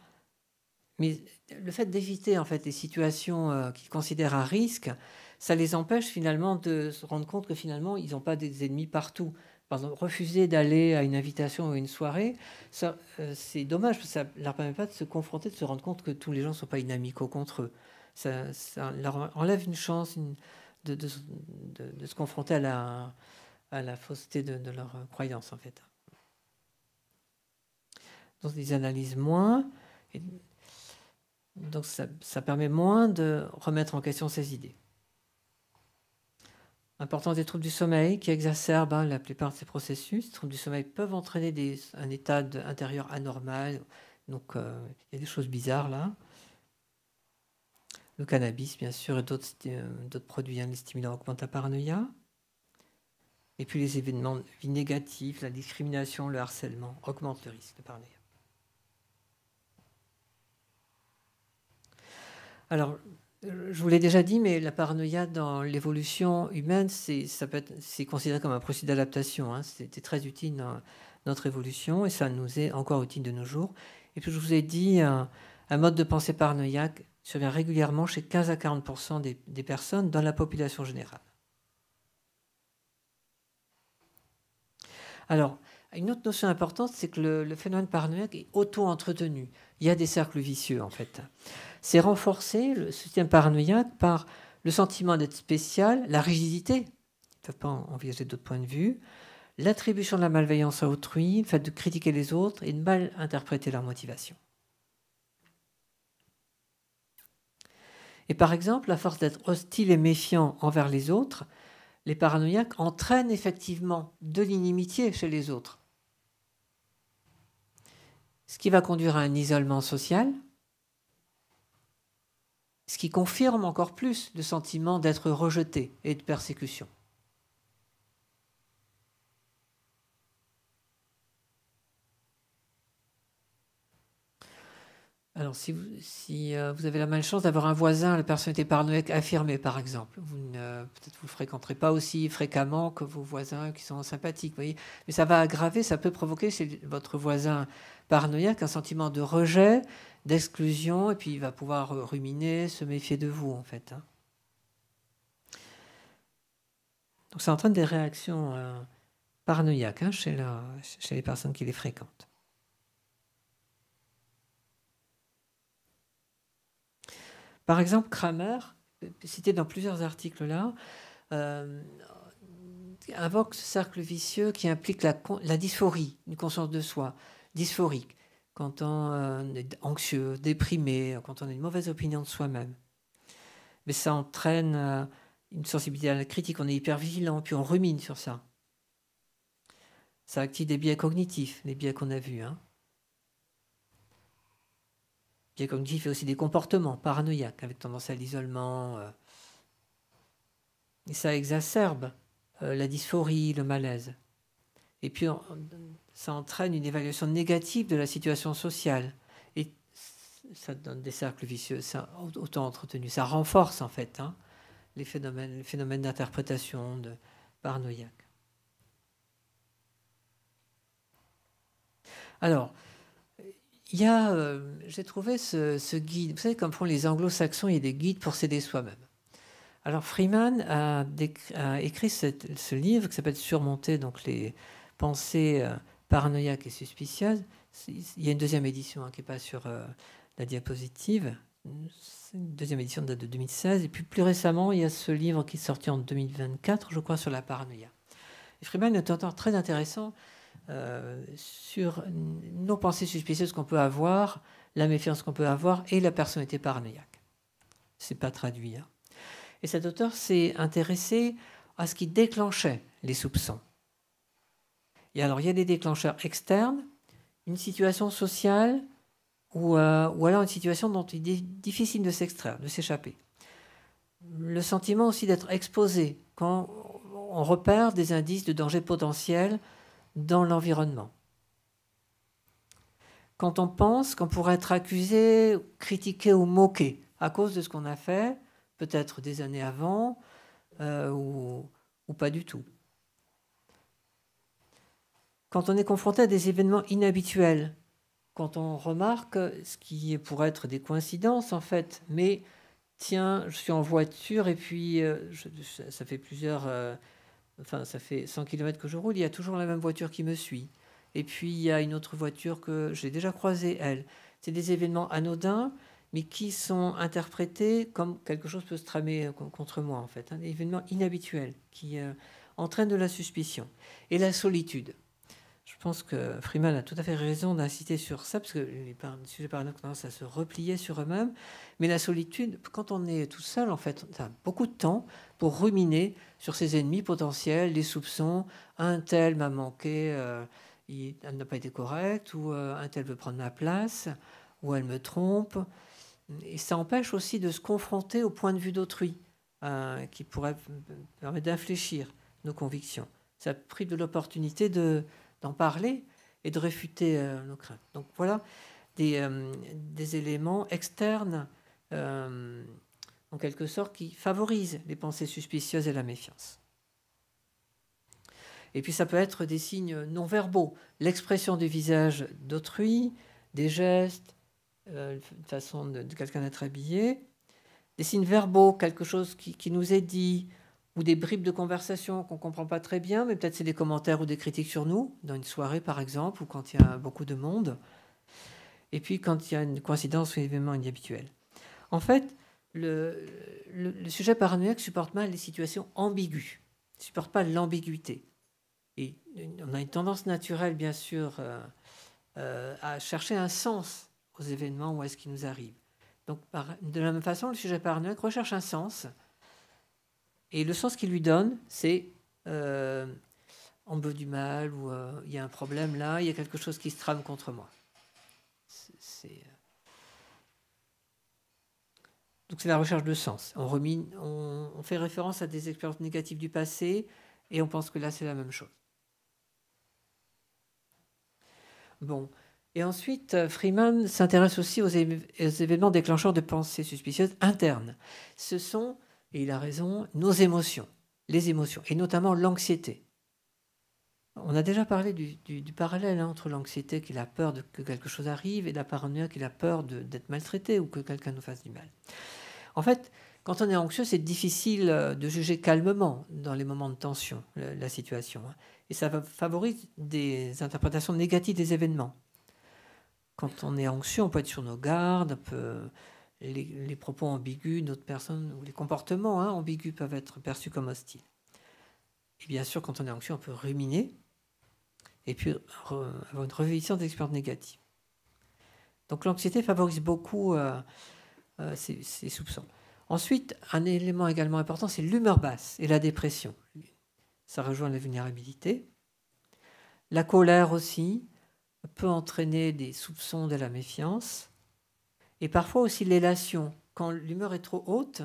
[SPEAKER 1] Mais le fait d'éviter en fait les situations qu'ils considèrent à risque, ça les empêche finalement de se rendre compte que finalement ils n'ont pas des ennemis partout. Par exemple, refuser d'aller à une invitation ou une soirée, c'est dommage parce que ça ne leur permet pas de se confronter, de se rendre compte que tous les gens ne sont pas inamicaux contre eux. Ça leur enlève une chance de se confronter à la fausseté de leur croyance en fait. Donc ils analysent moins. Donc ça permet moins de remettre en question ses idées. Importance des troubles du sommeil qui exacerbent la plupart de ces processus. Les troubles du sommeil peuvent entraîner un état intérieur anormal. Donc il y a des choses bizarres là. Le cannabis, bien sûr, et d'autres produits, les stimulants augmentent la paranoïa. Et puis les événements de vie négatifs, la discrimination, le harcèlement augmentent le risque de paranoïa. Alors, je vous l'ai déjà dit, mais la paranoïa dans l'évolution humaine, c'est considéré comme un processus d'adaptation. Hein. C'était très utile dans notre évolution et ça nous est encore utile de nos jours. Et puis je vous ai dit, un mode de pensée paranoïaque survient régulièrement chez 15 à 40% des personnes dans la population générale. Alors, une autre notion importante, c'est que le phénomène paranoïaque est auto-entretenu. Il y a des cercles vicieux, en fait. C'est renforcé, le système paranoïaque, par le sentiment d'être spécial, la rigidité, ils ne peuvent pas envisager d'autres points de vue, l'attribution de la malveillance à autrui, le fait de critiquer les autres et de mal interpréter leur motivation. Et par exemple, à force d'être hostile et méfiant envers les autres, les paranoïaques entraînent effectivement de l'inimitié chez les autres. Ce qui va conduire à un isolement social, ce qui confirme encore plus le sentiment d'être rejeté et de persécution. Alors, si vous avez la malchance d'avoir un voisin, la personnalité paranoïaque affirmée, par exemple, peut-être vous ne le fréquenterez pas aussi fréquemment que vos voisins qui sont sympathiques, vous voyez, mais ça va aggraver, ça peut provoquer chez votre voisin paranoïaque un sentiment de rejet, d'exclusion, et puis il va pouvoir ruminer, se méfier de vous, en fait. Hein. Donc, ça entraîne des réactions paranoïaques chez les personnes qui les fréquentent. Par exemple, Kramer, cité dans plusieurs articles là, invoque ce cercle vicieux qui implique la dysphorie, une conscience de soi, dysphorique, quand on est anxieux, déprimé, quand on a une mauvaise opinion de soi-même. Mais ça entraîne une sensibilité à la critique, on est hyper vigilant, puis on rumine sur ça. Ça active des biais cognitifs, les biais qu'on a vus. Biais cognitifs et aussi des comportements paranoïaques, avec tendance à l'isolement. Et ça exacerbe la dysphorie, le malaise. Et puis, ça entraîne une évaluation négative de la situation sociale. Et ça donne des cercles vicieux, ça autant entretenu. Ça renforce, en fait, les phénomènes d'interprétation de paranoïaque. Alors, il y a, j'ai trouvé ce guide. Vous savez, comme font les anglo-saxons, il y a des guides pour s'aider soi-même. Alors, Freeman a écrit ce livre qui s'appelle Surmonter donc, les pensées paranoïaques et suspicieuses. Il y a une deuxième édition qui n'est pas la diapositive. C'est une deuxième édition date de 2016. Et puis plus récemment, il y a ce livre qui est sorti en 2024, je crois, sur la paranoïa. Et Freeman est un auteur très intéressant sur nos pensées suspicieuses qu'on peut avoir, la méfiance qu'on peut avoir et la personnalité paranoïaque. C'est pas traduit. Hein. Et cet auteur s'est intéressé à ce qui déclenchait les soupçons. Et alors, il y a des déclencheurs externes, une situation sociale ou alors une situation dont il est difficile de s'extraire, de s'échapper. Le sentiment aussi d'être exposé quand on repère des indices de danger potentiel dans l'environnement. Quand on pense qu'on pourrait être accusé, critiqué ou moqué à cause de ce qu'on a fait, peut-être des années avant ou pas du tout. Quand on est confronté à des événements inhabituels, quand on remarque ce qui pourrait être des coïncidences en fait, mais tiens, je suis en voiture et puis ça fait ça fait 100 km que je roule, il y a toujours la même voiture qui me suit. Et puis il y a une autre voiture que j'ai déjà croisée, elle. C'est des événements anodins, mais qui sont interprétés comme quelque chose peut se tramer contre moi en fait. Des événements inhabituels qui entraînent de la suspicion. Et la solitude. Je pense que Freeman a tout à fait raison d'insister sur ça, parce que les sujets paranoïaques ont tendance à se replier sur eux-mêmes. Mais la solitude, quand on est tout seul, en fait, on a beaucoup de temps pour ruminer sur ses ennemis potentiels, les soupçons. Un tel m'a manqué, elle n'a pas été correcte, ou un tel veut prendre ma place, ou elle me trompe. Et ça empêche aussi de se confronter au point de vue d'autrui, qui pourrait permettre d'infléchir nos convictions. Ça prive de l'opportunité d'en parler et de réfuter nos craintes. Donc voilà des éléments externes, en quelque sorte, qui favorisent les pensées suspicieuses et la méfiance. Et puis ça peut être des signes non verbaux, l'expression du visage d'autrui, des gestes, une façon de quelqu'un d'être habillé, des signes verbaux, quelque chose qui nous est dit, ou des bribes de conversation qu'on ne comprend pas très bien, mais peut-être c'est des commentaires ou des critiques sur nous, dans une soirée par exemple, ou quand il y a beaucoup de monde, et puis quand il y a une coïncidence ou un événement inhabituel. En fait, le sujet paranoïaque supporte mal les situations ambiguës, ne supporte pas l'ambiguïté. Et on a une tendance naturelle, bien sûr, à chercher un sens aux événements ou à ce qui nous arrive. Donc, de la même façon, le sujet paranoïaque recherche un sens. Et le sens qu'il lui donne, c'est on me veut du mal, ou il y a un problème là, il y a quelque chose qui se trame contre moi. Donc c'est la recherche de sens. On fait référence à des expériences négatives du passé et on pense que là c'est la même chose. Bon. Et ensuite, Freeman s'intéresse aussi aux événements déclencheurs de pensées suspicieuses internes. Ce sont, et il a raison, nos émotions, les émotions, et notamment l'anxiété. On a déjà parlé du parallèle entre l'anxiété qui a peur que quelque chose arrive et la paranoïa qui a peur d'être maltraité ou que quelqu'un nous fasse du mal. En fait, quand on est anxieux, c'est difficile de juger calmement dans les moments de tension la situation. Et ça favorise des interprétations négatives des événements. Quand on est anxieux, on peut être sur nos gardes, les propos ambigus d'autres personnes ou les comportements ambigus peuvent être perçus comme hostiles. Et bien sûr, quand on est anxieux, on peut ruminer et puis avoir une revision d'expériences négatives. Donc l'anxiété favorise beaucoup ces soupçons. Ensuite, un élément également important, c'est l'humeur basse et la dépression. Ça rejoint la vulnérabilité. La colère aussi peut entraîner des soupçons de la méfiance. Et parfois aussi l'élation, quand l'humeur est trop haute,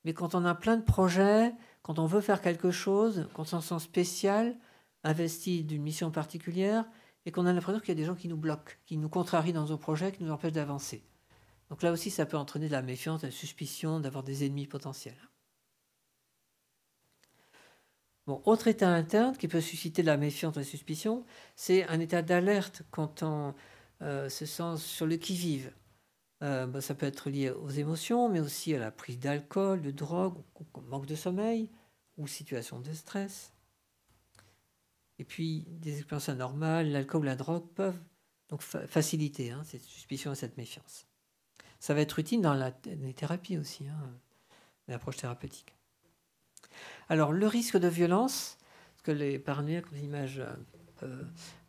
[SPEAKER 1] mais quand on a plein de projets, quand on veut faire quelque chose, quand on se sent spécial, investi d'une mission particulière, et qu'on a l'impression qu'il y a des gens qui nous bloquent, qui nous contrarient dans nos projets, qui nous empêchent d'avancer. Donc là aussi, ça peut entraîner de la méfiance, de la suspicion, d'avoir des ennemis potentiels. Bon, autre état interne qui peut susciter de la méfiance, de la suspicion, c'est un état d'alerte quand on se sent sur le qui-vive. Ça peut être lié aux émotions, mais aussi à la prise d'alcool, de drogue, au manque de sommeil, ou situation de stress. Et puis, des expériences anormales, l'alcool ou la drogue peuvent Donc faciliter cette suspicion et cette méfiance. Ça va être utile dans les thérapies aussi, l'approche thérapeutique. Alors, le risque de violence, parce que les paranoïaques ont une image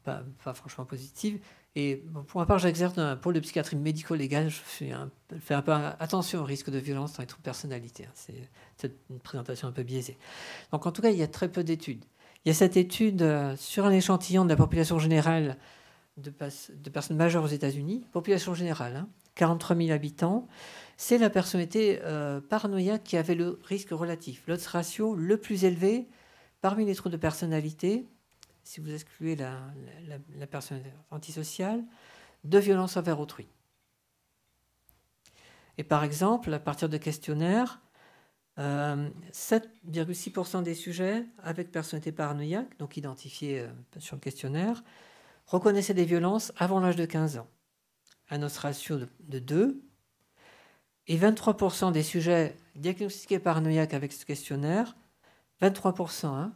[SPEAKER 1] pas franchement positive, et bon, pour ma part, j'exerce dans un pôle de psychiatrie médico-légale, je fais un peu attention au risque de violence dans les troubles de personnalité. C'est une présentation un peu biaisée. Donc, en tout cas, il y a très peu d'études. Il y a cette étude sur un échantillon de la population générale de personnes majeures aux États-Unis, population générale, 43 000 habitants. C'est la personnalité paranoïaque qui avait le risque relatif, l'odds ratio le plus élevé parmi les troubles de personnalité, si vous excluez la personnalité antisociale, de violence envers autrui. Et par exemple, à partir de questionnaires, 7,6% des sujets avec personnalité paranoïaque, donc identifiés sur le questionnaire, reconnaissaient des violences avant l'âge de 15 ans. Un odds ratio de 2. Et 23% des sujets diagnostiqués paranoïaques avec ce questionnaire, 23%,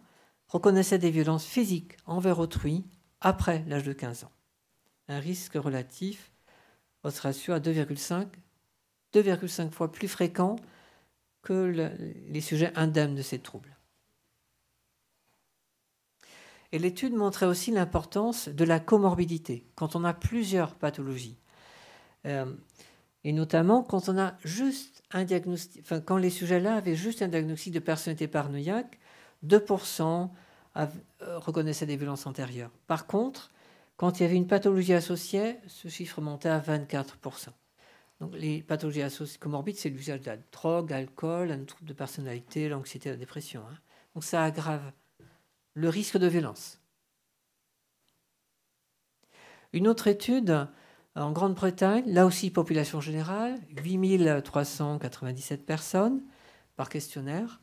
[SPEAKER 1] reconnaissaient des violences physiques envers autrui après l'âge de 15 ans. Un risque relatif, odds ratio à 2,5 fois plus fréquent que les sujets indemnes de ces troubles. Et l'étude montrait aussi l'importance de la comorbidité, quand on a plusieurs pathologies. Et notamment quand on a juste un diagnostic, quand les sujets-là avaient juste un diagnostic de personnalité paranoïaque, 2% reconnaissaient des violences antérieures. Par contre, quand il y avait une pathologie associée, ce chiffre montait à 24%. Donc les pathologies associées comorbides, c'est l'usage de la drogue, l'alcool, un trouble de personnalité, l'anxiété, la dépression. Donc ça aggrave le risque de violence. Une autre étude en Grande-Bretagne, là aussi population générale, 8397 personnes par questionnaire.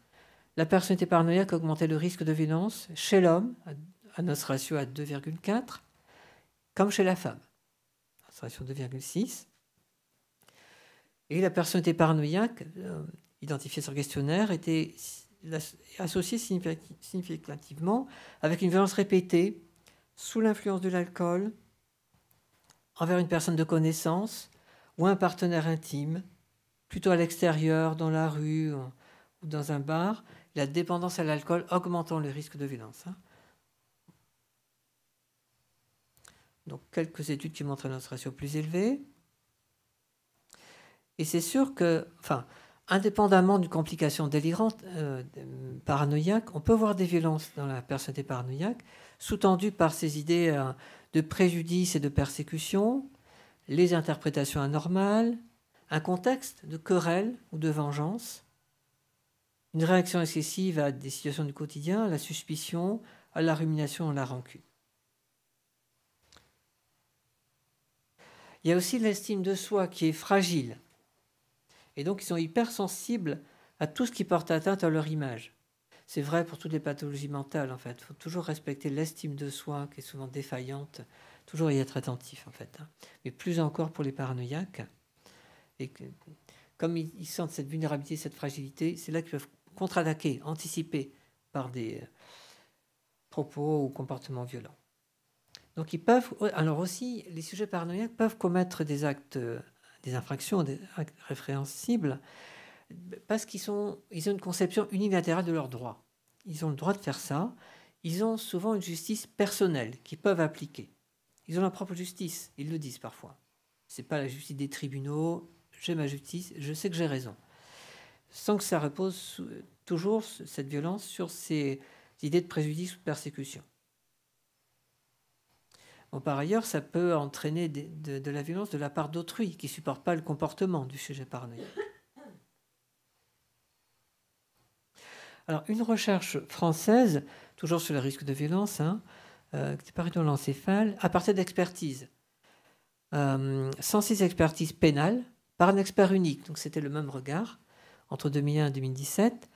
[SPEAKER 1] La personnalité paranoïaque augmentait le risque de violence chez l'homme, un odds ratio à 2,4, comme chez la femme, odds ratio 2,6. Et la personnalité paranoïaque, identifiée sur le questionnaire, était associée significativement avec une violence répétée, sous l'influence de l'alcool, envers une personne de connaissance ou un partenaire intime, plutôt à l'extérieur, dans la rue ou dans un bar, la dépendance à l'alcool augmentant le risque de violence. Donc, quelques études qui montrent un odds ratio plus élevé. Et c'est sûr que, indépendamment d'une complication délirante paranoïaque, on peut voir des violences dans la personnalité paranoïaque, sous-tendues par ces idées de préjudice et de persécution, les interprétations anormales, un contexte de querelle ou de vengeance, une réaction excessive à des situations du quotidien, à la suspicion, à la rumination, à la rancune. Il y a aussi l'estime de soi qui est fragile. Et donc, ils sont hypersensibles à tout ce qui porte atteinte à leur image. C'est vrai pour toutes les pathologies mentales, en fait. Il faut toujours respecter l'estime de soi, qui est souvent défaillante, toujours y être attentif, en fait. Mais plus encore pour les paranoïaques. Et comme ils sentent cette vulnérabilité, cette fragilité, c'est là qu'ils peuvent contre-attaquer, anticiper par des propos ou comportements violents. Donc, ils peuvent... Alors aussi, les sujets paranoïaques peuvent commettre des actes... des infractions, des actes répréhensibles, parce qu'ils ont une conception unilatérale de leurs droits. Ils ont le droit de faire ça. Ils ont souvent une justice personnelle qu'ils peuvent appliquer. Ils ont leur propre justice, ils le disent parfois. Ce n'est pas la justice des tribunaux, j'ai ma justice, je sais que j'ai raison. Sans que ça repose toujours, cette violence, sur ces idées de préjudice ou de persécution. Bon, par ailleurs, ça peut entraîner de la violence de la part d'autrui qui ne supportent pas le comportement du sujet paranoïaque. Alors, une recherche française, toujours sur le risque de violence, qui est parue dans l'encéphale, à partir d'expertises. 106 expertises pénales par un expert unique. Donc, c'était le même regard entre 2001 et 2017.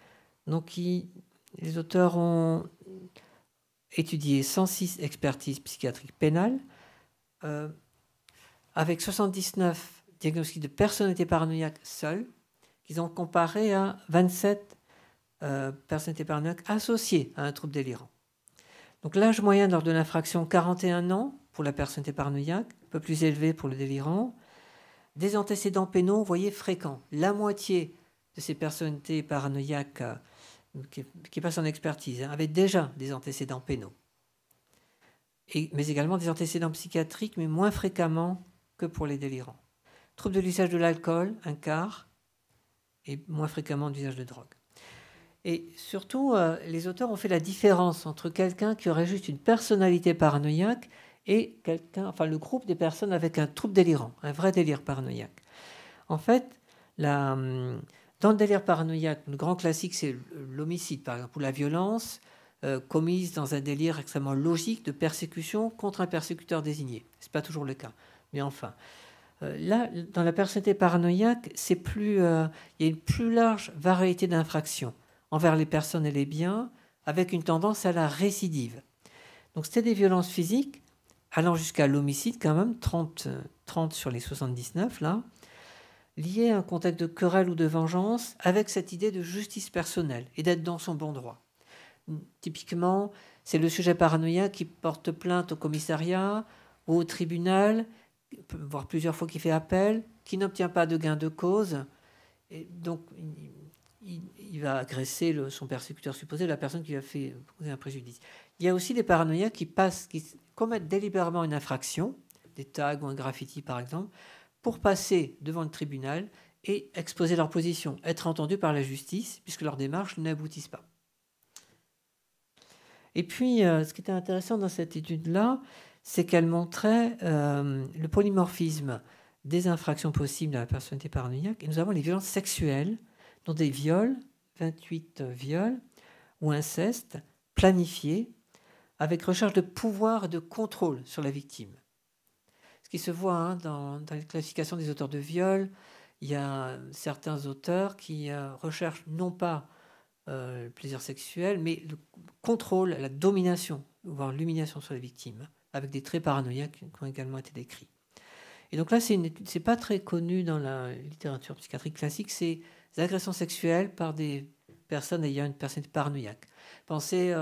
[SPEAKER 1] Donc, les auteurs ont étudié 106 expertises psychiatriques pénales avec 79 diagnostics de personnalité paranoïaque seuls qu'ils ont comparé à 27 personnalités paranoïaques associées à un trouble délirant. Donc l'âge moyen lors de l'infraction, 41 ans pour la personnalité paranoïaque, un peu plus élevé pour le délirant. Des antécédents pénaux, vous voyez, fréquents. La moitié de ces personnalités paranoïaques qui passent en expertise avaient déjà des antécédents pénaux. Mais également des antécédents psychiatriques, mais moins fréquemment que pour les délirants. Troubles de l'usage de l'alcool, un quart, et moins fréquemment d'usage de drogue. Et surtout, les auteurs ont fait la différence entre quelqu'un qui aurait juste une personnalité paranoïaque et le groupe des personnes avec un trouble délirant, un vrai délire paranoïaque. En fait, dans le délire paranoïaque, le grand classique, c'est l'homicide, par exemple, ou la violence commise dans un délire extrêmement logique de persécution contre un persécuteur désigné. Ce n'est pas toujours le cas, mais enfin. Là, dans la personnalité paranoïaque, il y a une plus large variété d'infractions envers les personnes et les biens, avec une tendance à la récidive. Donc c'était des violences physiques, allant jusqu'à l'homicide quand même, 30 sur les 79 là, liées à un contexte de querelle ou de vengeance, avec cette idée de justice personnelle et d'être dans son bon droit. Typiquement, c'est le sujet paranoïaque qui porte plainte au commissariat ou au tribunal, voire plusieurs fois qui fait appel, qui n'obtient pas de gain de cause, et donc il va agresser son persécuteur supposé, la personne qui lui a fait causer un préjudice. Il y a aussi des paranoïaques qui commettent délibérément une infraction, des tags ou un graffiti par exemple, pour passer devant le tribunal et exposer leur position, être entendus par la justice, puisque leurs démarches n'aboutissent pas. Et puis, ce qui était intéressant dans cette étude-là, c'est qu'elle montrait le polymorphisme des infractions possibles dans la personnalité paranoïaque. Et nous avons les violences sexuelles, dont des viols, 28 viols, ou inceste, planifiés, avec recherche de pouvoir et de contrôle sur la victime. Ce qui se voit dans la classification des auteurs de viols, il y a certains auteurs qui recherchent non pas le plaisir sexuel, mais le contrôle, la domination, voire l'humiliation sur la victime, avec des traits paranoïaques qui ont également été décrits. Et donc là, c'est pas très connu dans la littérature psychiatrique classique, c'est les agressions sexuelles par des personnes ayant une personnalité paranoïaque. Pensez,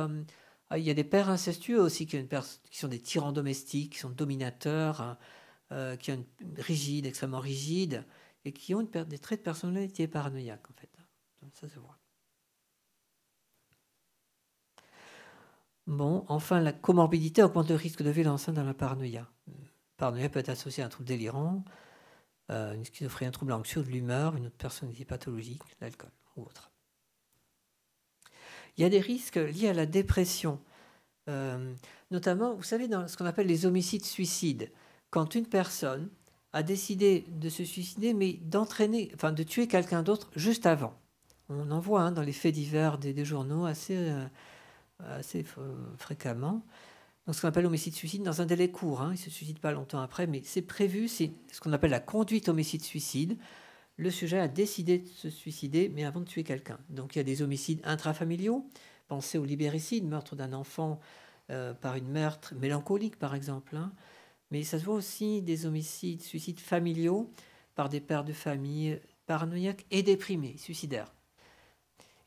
[SPEAKER 1] il y a des pères incestueux aussi qui sont des tyrans domestiques, qui sont dominateurs, qui ont une extrêmement rigide, et qui ont des traits de personnalité paranoïaque, en fait. Donc ça se voit. Bon, enfin, la comorbidité augmente le risque de violence dans la paranoïa. La paranoïa peut être associée à un trouble délirant, une schizophrénie, un trouble anxieux de l'humeur, une autre personnalité pathologique, l'alcool ou autre. Il y a des risques liés à la dépression, notamment, vous savez, dans ce qu'on appelle les homicides-suicides, quand une personne a décidé de se suicider, mais de tuer quelqu'un d'autre juste avant. On en voit dans les faits divers des journaux assez fréquemment. Donc, ce qu'on appelle homicide-suicide dans un délai court. Il ne se suicide pas longtemps après, mais c'est prévu, c'est ce qu'on appelle la conduite homicide-suicide. Le sujet a décidé de se suicider, mais avant de tuer quelqu'un. Donc il y a des homicides intrafamiliaux. Pensez au libéricide, meurtre d'un enfant par une mère mélancolique, par exemple. Mais ça se voit aussi des homicides, suicides familiaux par des pères de famille paranoïaques et déprimés, suicidaires.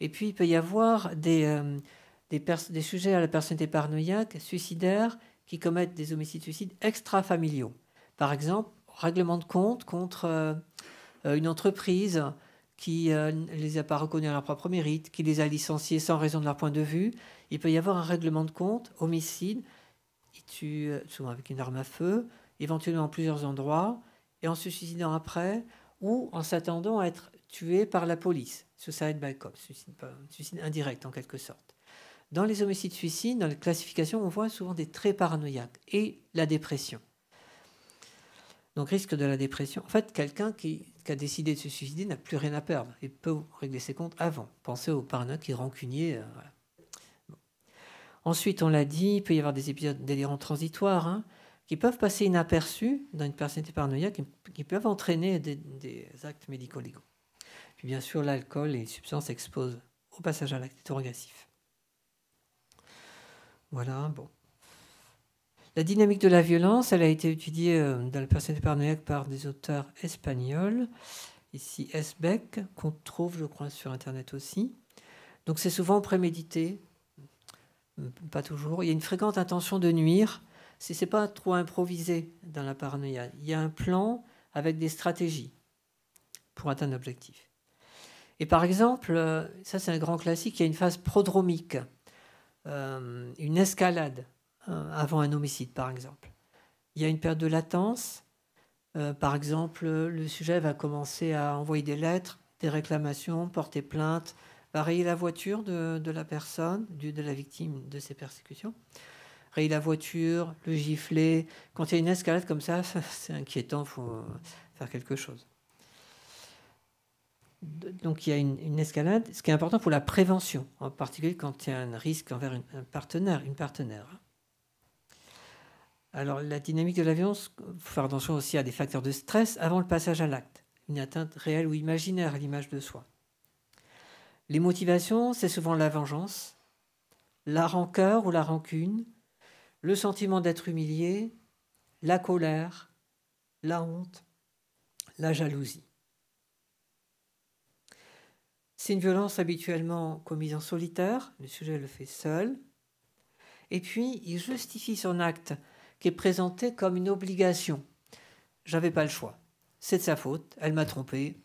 [SPEAKER 1] Et puis il peut y avoir des sujets à la personnalité paranoïaque, suicidaires, qui commettent des homicides-suicides extrafamiliaux. Par exemple, règlement de compte contre une entreprise qui ne les a pas reconnus à leur propre mérite, qui les a licenciés sans raison de leur point de vue. Il peut y avoir un règlement de compte, homicide, ils tuent souvent avec une arme à feu, éventuellement en plusieurs endroits, et en se suicidant après, ou en s'attendant à être tué par la police. Suicide by cop, suicide indirect en quelque sorte. Dans les homicides-suicides, dans les classifications, on voit souvent des traits paranoïaques et la dépression. Donc risque de la dépression. En fait, quelqu'un qui a décidé de se suicider n'a plus rien à perdre. Il peut régler ses comptes avant. Pensez aux paranoïaques qui rancuniers. Voilà. Bon. Ensuite, on l'a dit, il peut y avoir des épisodes délirants transitoires qui peuvent passer inaperçus dans une personnalité paranoïaque, qui peuvent entraîner des actes médico-légaux. Puis bien sûr, l'alcool et les substances exposent au passage à l'acte interrogatif. Voilà, bon. La dynamique de la violence, elle a été étudiée dans la personnalité paranoïaque par des auteurs espagnols. Ici, Esbeck, qu'on trouve, je crois, sur Internet aussi. Donc c'est souvent prémédité, pas toujours. Il y a une fréquente intention de nuire. Si ce n'est pas trop improvisé dans la paranoïa, il y a un plan avec des stratégies pour atteindre l'objectif. Et par exemple, ça c'est un grand classique, il y a une phase prodromique, une escalade avant un homicide par exemple. Il y a une période de latence. Par exemple, le sujet va commencer à envoyer des lettres, des réclamations, porter plainte, va rayer la voiture de la personne, de la victime de ces persécutions. Rayer la voiture, le gifler. Quand il y a une escalade comme ça, c'est inquiétant, il faut faire quelque chose. Donc il y a une escalade, ce qui est important pour la prévention, en particulier quand il y a un risque envers un partenaire, une partenaire. Alors la dynamique de la violence, il faut faire attention aussi à des facteurs de stress avant le passage à l'acte, une atteinte réelle ou imaginaire à l'image de soi. Les motivations, c'est souvent la vengeance, la rancœur ou la rancune, le sentiment d'être humilié, la colère, la honte, la jalousie. C'est une violence habituellement commise en solitaire, le sujet le fait seul, et puis il justifie son acte qui est présenté comme une obligation. J'avais pas le choix, c'est de sa faute, elle m'a trompé,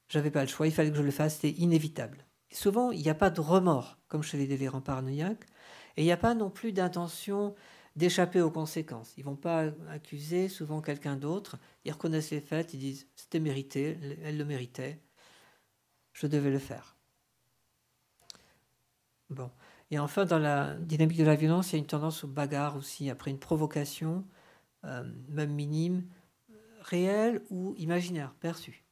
[SPEAKER 1] j'avais pas le choix, il fallait que je le fasse, c'était inévitable. Et souvent, il n'y a pas de remords, comme chez les délirants paranoïaques, et il n'y a pas non plus d'intention d'échapper aux conséquences. Ils ne vont pas accuser souvent quelqu'un d'autre, ils reconnaissent les faits, ils disent « c'était mérité, elle le méritait, je devais le faire ». Bon. Et enfin, dans la dynamique de la violence, il y a une tendance aux bagarres aussi, après une provocation, même minime, réelle ou imaginaire, perçue.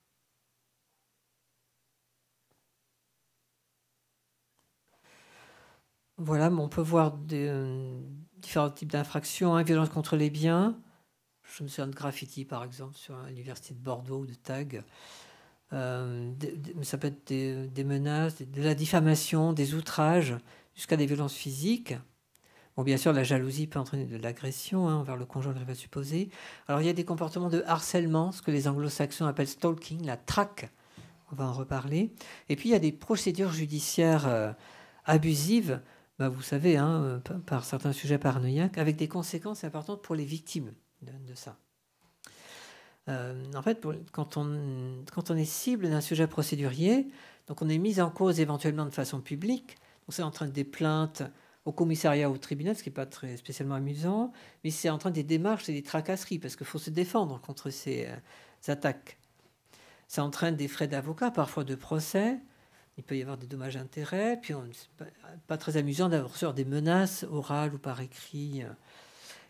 [SPEAKER 1] Voilà, on peut voir différents types d'infractions, violence contre les biens. Je me souviens de graffiti, par exemple, sur l'université de Bordeaux, ou de tag. Ça peut être des menaces, de la diffamation, des outrages, jusqu'à des violences physiques. Bon, bien sûr, la jalousie peut entraîner de l'agression envers le conjoint de la supposée. Alors, il y a des comportements de harcèlement, ce que les anglo-saxons appellent stalking, la traque. On va en reparler. Et puis, il y a des procédures judiciaires abusives, vous savez, par certains sujets paranoïaques, avec des conséquences importantes pour les victimes de ça. En fait, quand on est cible d'un sujet procédurier, donc on est mis en cause éventuellement de façon publique, donc c'est en train des plaintes au commissariat ou au tribunal, ce qui n'est pas très spécialement amusant, mais c'est en train des démarches et des tracasseries, parce qu'il faut se défendre contre ces attaques. Ça entraîne des frais d'avocat, parfois de procès, il peut y avoir des dommages-intérêts, puis c'est pas très amusant d'avoir reçu des menaces orales ou par écrit.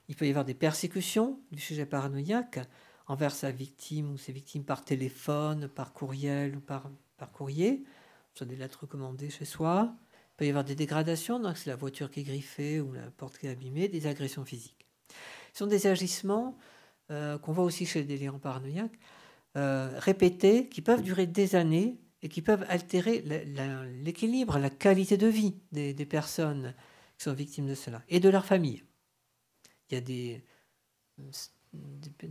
[SPEAKER 1] Il peut y avoir des persécutions du sujet paranoïaque envers sa victime ou ses victimes par téléphone, par courriel ou par courrier, soit des lettres recommandées chez soi. Il peut y avoir des dégradations, donc c'est la voiture qui est griffée ou la porte qui est abîmée, des agressions physiques. Ce sont des agissements qu'on voit aussi chez les délirants paranoïaques, répétés, qui peuvent durer des années et qui peuvent altérer l'équilibre, la qualité de vie des personnes qui sont victimes de cela et de leur famille. Il y a des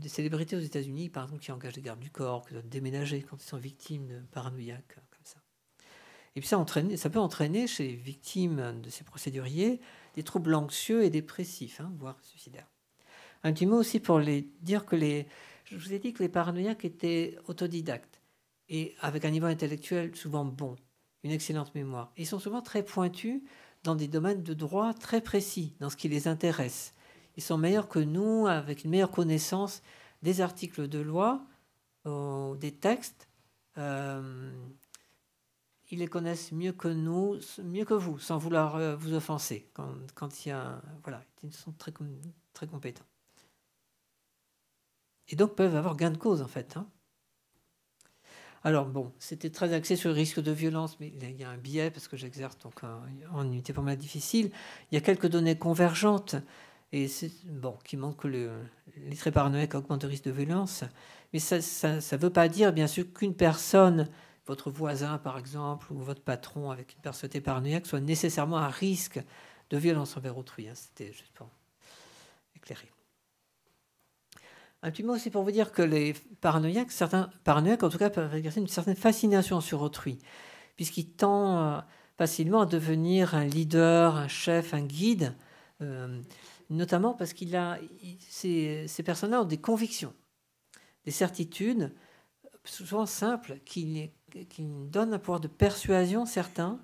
[SPEAKER 1] célébrités aux États-Unis, par exemple, qui engagent des gardes du corps, qui doivent déménager quand ils sont victimes de paranoïaques, comme ça. Et puis ça peut entraîner chez les victimes de ces procéduriers des troubles anxieux et dépressifs, voire suicidaires. Un petit mot aussi pour dire que je vous ai dit que les paranoïaques étaient autodidactes et avec un niveau intellectuel souvent bon, une excellente mémoire. Ils sont souvent très pointus dans des domaines de droit très précis, dans ce qui les intéresse. Ils sont meilleurs que nous, avec une meilleure connaissance des articles de loi, des textes. Ils les connaissent mieux que nous, mieux que vous, sans vouloir vous offenser. Quand il y a, voilà, ils sont très compétents. Et donc peuvent avoir gain de cause, en fait. Alors bon, c'était très axé sur le risque de violence, mais il y a un biais, parce que j'exerce donc en unité formelle difficile. Il y a quelques données convergentes, et qui montrent que les traits paranoïaques augmentent le risque de violence. Mais ça ne veut pas dire, bien sûr, qu'une personne, votre voisin par exemple, ou votre patron avec une personnalité paranoïaque, soit nécessairement à risque de violence envers autrui. C'était juste pour éclairer. Un petit mot aussi pour vous dire que les paranoïaques, certains paranoïaques en tout cas, peuvent exercer une certaine fascination sur autrui, puisqu'ils tendent facilement à devenir un leader, un chef, un guide, notamment parce ces personnes-là ont des convictions, des certitudes, souvent simples, qui donnent un pouvoir de persuasion certain.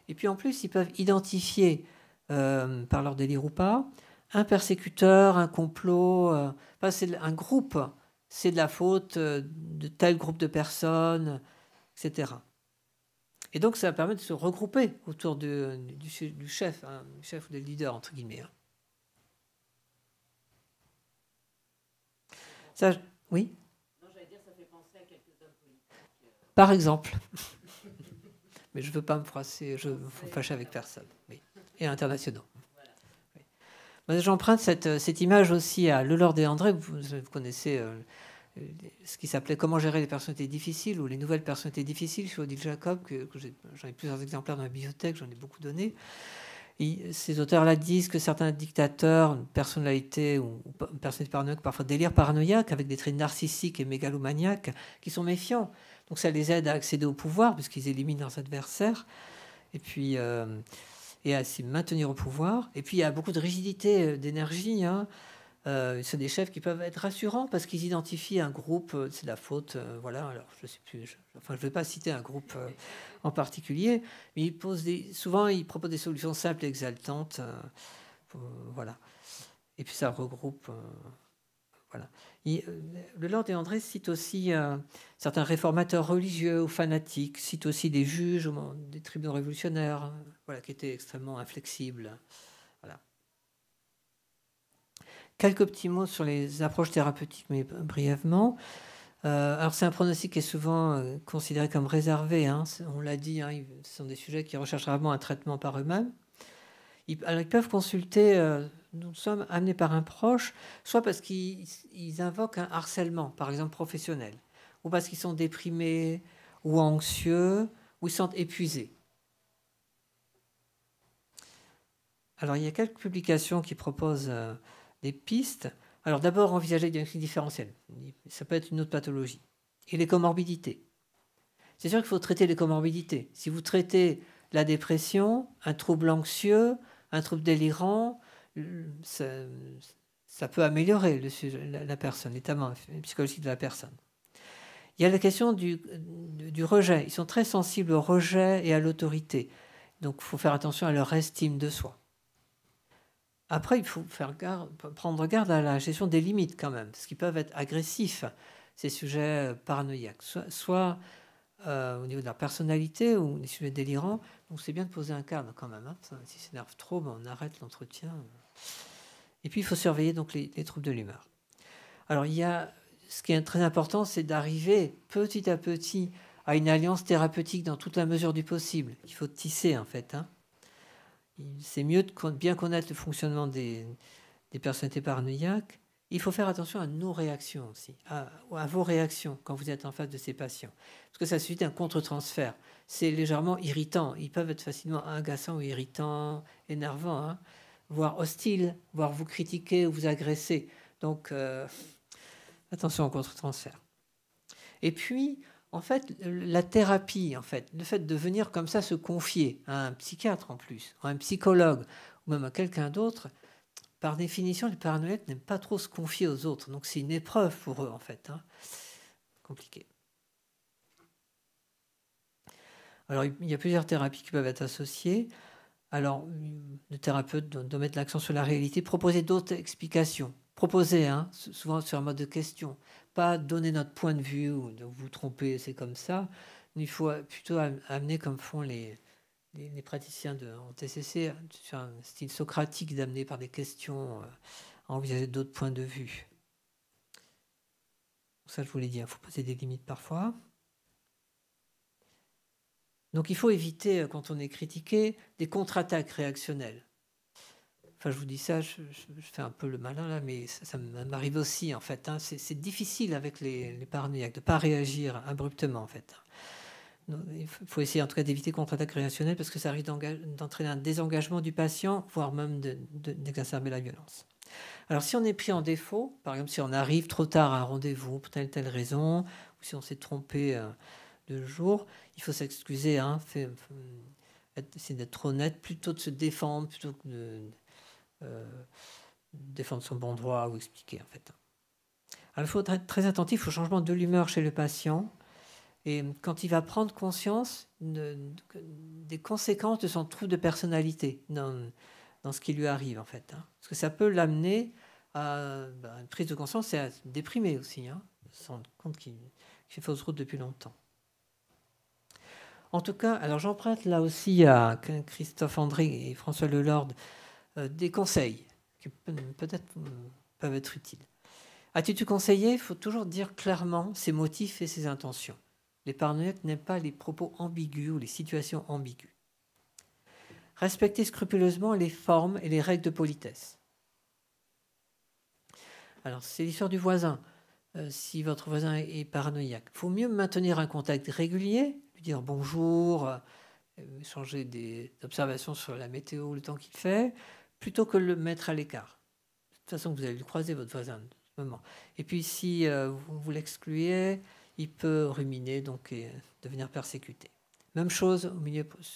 [SPEAKER 1] Et puis en plus, ils peuvent identifier, par leur délire ou pas, un persécuteur, un complot. C'est un groupe, c'est de la faute de tel groupe de personnes, etc. Et donc, ça permet de se regrouper autour du chef, du chef ou des leaders, entre guillemets. Ça, oui.
[SPEAKER 2] Non, j'allais dire, ça fait penser à quelques hommes politiques.
[SPEAKER 1] Par exemple. Mais je ne veux pas me froisser, je ne veux fâcher avec personne. Oui. Et internationaux. Voilà. Oui. J'emprunte cette image aussi à Lelord et André. Vous connaissez ce qui s'appelait Comment gérer les personnalités difficiles ou les nouvelles personnalités difficiles chez Odile Jacob, j'en ai plusieurs exemplaires dans la bibliothèque, j'en ai beaucoup donné. Ces auteurs-là disent que certains dictateurs, une personnalité ou une personnalité paranoïaque, parfois délire paranoïaque, avec des traits narcissiques et mégalomaniaques, qui sont méfiants. Donc ça les aide à accéder au pouvoir, puisqu'ils éliminent leurs adversaires, et puis et à s'y maintenir au pouvoir. Et puis il y a beaucoup de rigidité d'énergie. C'est des chefs qui peuvent être rassurants parce qu'ils identifient un groupe, c'est de la faute, voilà. Alors je sais plus, je ne vais pas citer un groupe en particulier, mais souvent ils proposent des solutions simples et exaltantes, voilà. Et puis ça regroupe, voilà. Lelord et André citent aussi certains réformateurs religieux ou fanatiques, citent aussi des juges des tribunaux révolutionnaires, voilà, qui étaient extrêmement inflexibles. Voilà. Quelques petits mots sur les approches thérapeutiques, mais brièvement. Alors c'est un pronostic qui est souvent considéré comme réservé. On l'a dit, ce sont des sujets qui recherchent rarement un traitement par eux-mêmes. Ils peuvent consulter, nous sommes amenés par un proche, soit parce qu'ils invoquent un harcèlement, par exemple professionnel, ou parce qu'ils sont déprimés ou anxieux, ou ils sont épuisés. Alors il y a quelques publications qui proposent des pistes. Alors d'abord, envisager le diagnostic différentiel. Ça peut être une autre pathologie. Et les comorbidités. C'est sûr qu'il faut traiter les comorbidités. Si vous traitez la dépression, un trouble anxieux, un trouble délirant, ça peut améliorer la personne, l'état psychologique de la personne. Il y a la question du rejet. Ils sont très sensibles au rejet et à l'autorité. Donc il faut faire attention à leur estime de soi. Après, il faut prendre garde à la gestion des limites quand même, parce qu'ils peuvent être agressifs, ces sujets paranoïaques, soit au niveau de leur personnalité ou des sujets délirants. Donc c'est bien de poser un cadre quand même. Si ça s'énerve trop, on arrête l'entretien. Et puis il faut surveiller donc les troubles de l'humeur. Alors ce qui est très important, c'est d'arriver petit à petit à une alliance thérapeutique dans toute la mesure du possible. Il faut tisser en fait. C'est mieux de bien connaître le fonctionnement des personnalités paranoïaques. Il faut faire attention à nos réactions aussi, à vos réactions quand vous êtes en face de ces patients. Parce que ça suscite un contre-transfert. C'est légèrement irritant. Ils peuvent être facilement agaçants ou irritants, énervants, voire hostiles, voire vous critiquer ou vous agresser. Donc, attention au contre-transfert. Et puis, en fait, la thérapie, le fait de venir comme ça se confier à un psychiatre en plus, à un psychologue, ou même à quelqu'un d'autre, par définition, les paranoïaques n'aiment pas trop se confier aux autres. Donc c'est une épreuve pour eux, en fait. Compliqué. Alors, il y a plusieurs thérapies qui peuvent être associées. Alors, le thérapeute doit mettre l'accent sur la réalité, proposer d'autres explications. Proposer, souvent sur un mode de question. Pas donner notre point de vue ou de vous tromper, c'est comme ça. Il faut plutôt amener, comme font les praticiens en TCC, sur un style socratique, d'amener par des questions à envisager d'autres points de vue. Ça, je vous l'ai dit, il faut poser des limites parfois. Donc il faut éviter, quand on est critiqué, des contre-attaques réactionnelles. Enfin, je vous dis ça, je fais un peu le malin là, mais ça m'arrive aussi en fait. C'est difficile avec les paranoïaques de ne pas réagir abruptement en fait. Donc, il faut essayer en tout cas d'éviter contre-attaque réactionnelle parce que ça risque d'entraîner un désengagement du patient, voire même d'exacerber la violence. Alors si on est pris en défaut, par exemple si on arrive trop tard à un rendez-vous pour telle raison, ou si on s'est trompé de jour, il faut s'excuser, essayer d'être honnête, plutôt de se défendre, plutôt que de défendre son bon droit ou expliquer, en fait. Alors, il faut être très attentif au changement de l'humeur chez le patient. Et quand il va prendre conscience des conséquences de son trouble de personnalité dans ce qui lui arrive, en fait. Parce que ça peut l'amener à une prise de conscience et à se déprimer aussi, se rendre compte qu'il fait fausse route depuis longtemps. En tout cas, alors j'emprunte là aussi à Christophe André et François Lelord des conseils qui peut-être peuvent être utiles. Attitude conseillée, il faut toujours dire clairement ses motifs et ses intentions. Les paranoïaques n'aiment pas les propos ambigus ou les situations ambiguës. Respectez scrupuleusement les formes et les règles de politesse. Alors, c'est l'histoire du voisin. Si votre voisin est paranoïaque, il faut mieux maintenir un contact régulier, lui dire bonjour, échanger des observations sur la météo, le temps qu'il fait, plutôt que le mettre à l'écart. De toute façon, vous allez le croiser, votre voisin, en ce moment. Et puis, si vous l'excluez, il peut ruminer, donc et devenir persécuté. Même chose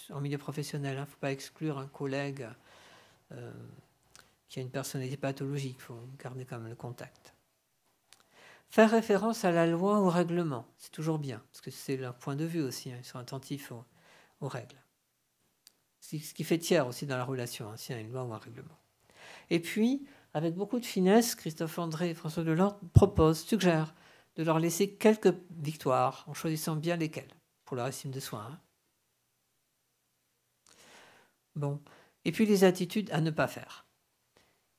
[SPEAKER 1] en milieu professionnel. Il ne faut pas exclure un collègue qui a une personnalité pathologique. Il faut garder quand même le contact. Faire référence à la loi ou au règlement, c'est toujours bien, parce que c'est leur point de vue aussi. Ils sont attentifs aux règles. Ce qui fait tiers aussi dans la relation, s'il y a une loi ou un règlement. Et puis, avec beaucoup de finesse, Christophe André et François Lelord suggèrent de leur laisser quelques victoires, en choisissant bien lesquelles, pour leur estime de soi. Bon. Et puis les attitudes à ne pas faire.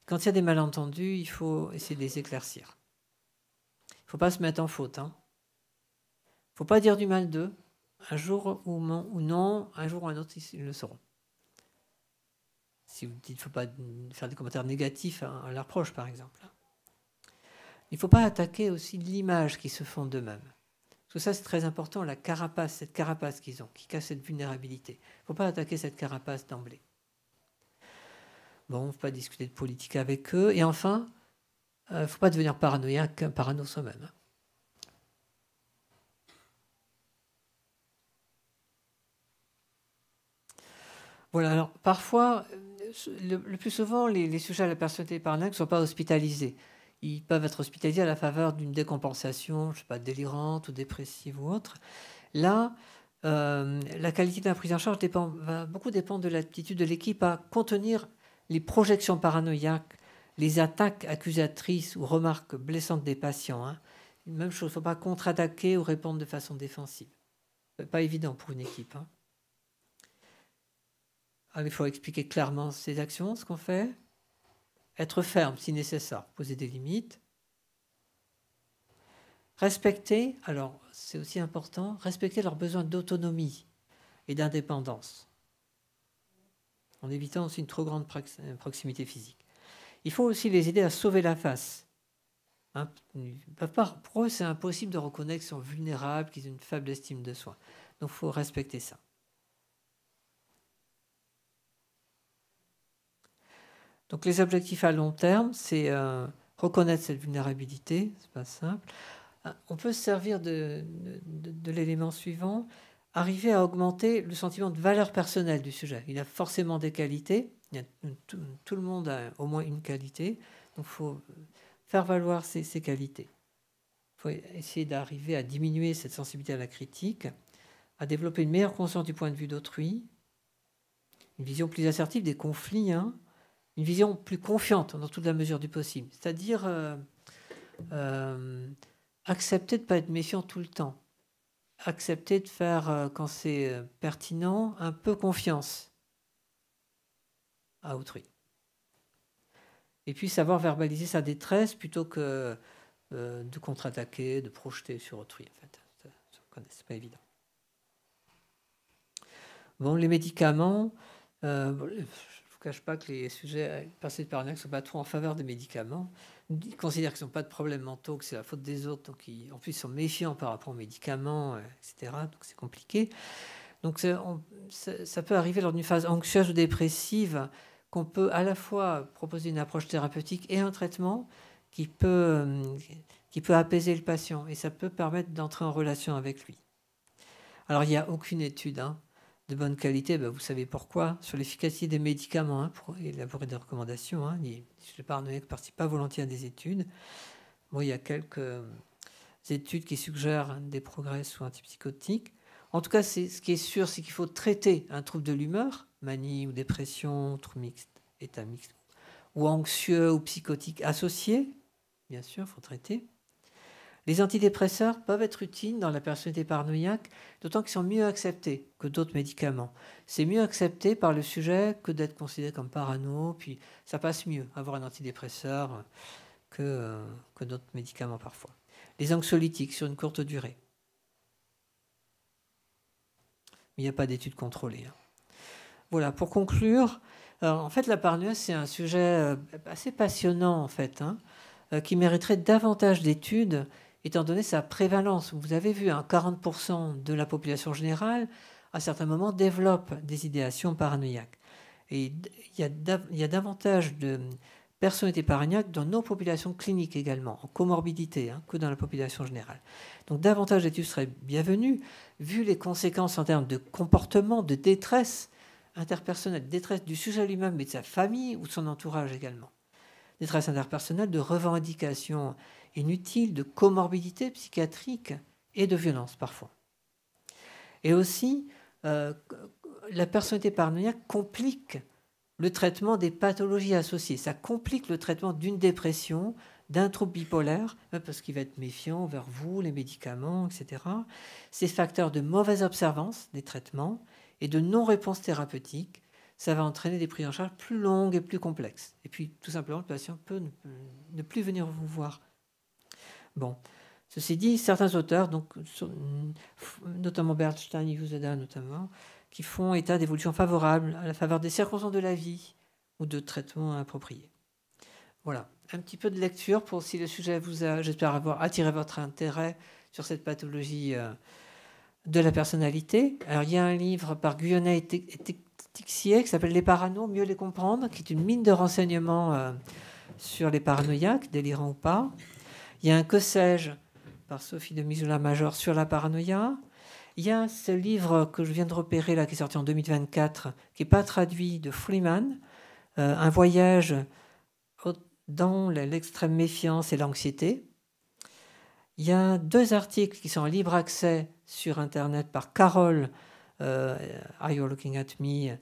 [SPEAKER 1] Quand il y a des malentendus, il faut essayer de les éclaircir. Il ne faut pas se mettre en faute. Il ne faut pas dire du mal d'eux. Un jour ou non, un jour ou un autre, ils le sauront. Si vous dites qu'il ne faut pas faire des commentaires négatifs à leur proche, par exemple. Il ne faut pas attaquer aussi l'image qu'ils se font d'eux-mêmes. Parce que ça, c'est très important, la carapace, cette carapace qu'ils ont, qui cache cette vulnérabilité. Il ne faut pas attaquer cette carapace d'emblée. Bon, il ne faut pas discuter de politique avec eux. Et enfin, il ne faut pas devenir paranoïaque, parano soi-même. Voilà, alors parfois, le plus souvent, les sujets à la personnalité paranoïaque ne sont pas hospitalisés. Ils peuvent être hospitalisés à la faveur d'une décompensation, je ne sais pas, délirante ou dépressive ou autre. Là, la qualité de la prise en charge va beaucoup dépendre de l'aptitude de l'équipe à contenir les projections paranoïaques, les attaques accusatrices ou remarques blessantes des patients. Même chose, il ne faut pas contre-attaquer ou répondre de façon défensive. Ce n'est pas évident pour une équipe. Alors, il faut expliquer clairement ses actions, ce qu'on fait. Être ferme si nécessaire, poser des limites. Respecter, alors c'est aussi important, respecter leurs besoins d'autonomie et d'indépendance, en évitant aussi une trop grande proximité physique. Il faut aussi les aider à sauver la face. Pour eux, c'est impossible de reconnaître qu'ils sont vulnérables, qu'ils ont une faible estime de soi. Donc il faut respecter ça. Donc les objectifs à long terme, c'est reconnaître cette vulnérabilité, c'est pas simple. On peut se servir de l'élément suivant, arriver à augmenter le sentiment de valeur personnelle du sujet. Il a forcément des qualités, tout le monde a au moins une qualité, donc il faut faire valoir ces qualités. Il faut essayer d'arriver à diminuer cette sensibilité à la critique, à développer une meilleure conscience du point de vue d'autrui, une vision plus assertive des conflits, une vision plus confiante dans toute la mesure du possible. C'est-à-dire accepter de ne pas être méfiant tout le temps. Accepter de faire, quand c'est pertinent, un peu confiance à autrui. Et puis savoir verbaliser sa détresse plutôt que de contre-attaquer, de projeter sur autrui. En fait. C'est pas évident. Bon, les médicaments... je ne vous cache pas que les sujets personnels paranoïaques ne sont pas trop en faveur des médicaments. Ils considèrent qu'ils n'ont pas de problèmes mentaux, que c'est la faute des autres, donc en plus ils sont méfiants par rapport aux médicaments, etc. Donc c'est compliqué. Donc ça peut arriver lors d'une phase anxieuse ou dépressive qu'on peut à la fois proposer une approche thérapeutique et un traitement qui peut apaiser le patient et ça peut permettre d'entrer en relation avec lui. Alors il n'y a aucune étude de bonne qualité, vous savez pourquoi, sur l'efficacité des médicaments, pour élaborer des recommandations. Les paranoïaques ne participent pas volontiers à des études. Bon, il y a quelques études qui suggèrent des progrès sous antipsychotiques. En tout cas, ce qui est sûr, c'est qu'il faut traiter un trouble de l'humeur, manie ou dépression, trouble mixte, état mixte, ou anxieux ou psychotique associé. Bien sûr, il faut traiter. Les antidépresseurs peuvent être utiles dans la personnalité paranoïaque, d'autant qu'ils sont mieux acceptés que d'autres médicaments. C'est mieux accepté par le sujet que d'être considéré comme parano, puis ça passe mieux, avoir un antidépresseur que d'autres médicaments parfois. Les anxiolytiques sur une courte durée. Il n'y a pas d'études contrôlées. Voilà, pour conclure, en fait, la paranoïa, c'est un sujet assez passionnant, en fait, qui mériterait davantage d'études, étant donné sa prévalence. Vous avez vu, 40% de la population générale, à certains moments, développe des idéations paranoïaques. Et il y a davantage de personnalités paranoïaques dans nos populations cliniques également, en comorbidité, que dans la population générale. Donc davantage d'études seraient bienvenues, vu les conséquences en termes de comportement, de détresse interpersonnelle, détresse du sujet lui-même, mais de sa famille ou de son entourage également. Détresse interpersonnelle, de revendications inutiles, de comorbidité psychiatrique et de violence parfois. Et aussi, la personnalité paranoïaque complique le traitement des pathologies associées. Ça complique le traitement d'une dépression, d'un trouble bipolaire, parce qu'il va être méfiant vers vous, les médicaments, etc. Ces facteurs de mauvaise observance des traitements et de non-réponse thérapeutique, ça va entraîner des prises en charge plus longues et plus complexes. Et puis, tout simplement, le patient peut ne plus venir vous voir. Bon, ceci dit, certains auteurs, donc, notamment Bernstein et Uzeda notamment, qui font état d'évolutions favorables à la faveur des circonstances de la vie ou de traitements appropriés. Voilà, un petit peu de lecture pour si le sujet vous a, j'espère avoir attiré votre intérêt sur cette pathologie de la personnalité. Alors, il y a un livre par Guyonnet et Tixier qui s'appelle « Les paranos, mieux les comprendre », qui est une mine de renseignements sur les paranoïaques, délirants ou pas. Il y a un « Que sais-je » par Sophie de Missoula-Major sur la paranoïa. Il y a ce livre que je viens de repérer, là, qui est sorti en 2024, qui n'est pas traduit, de Freeman, un voyage dans l'extrême méfiance et l'anxiété. Il y a 2 articles qui sont en libre accès sur Internet par Carole, Are You Looking at Me,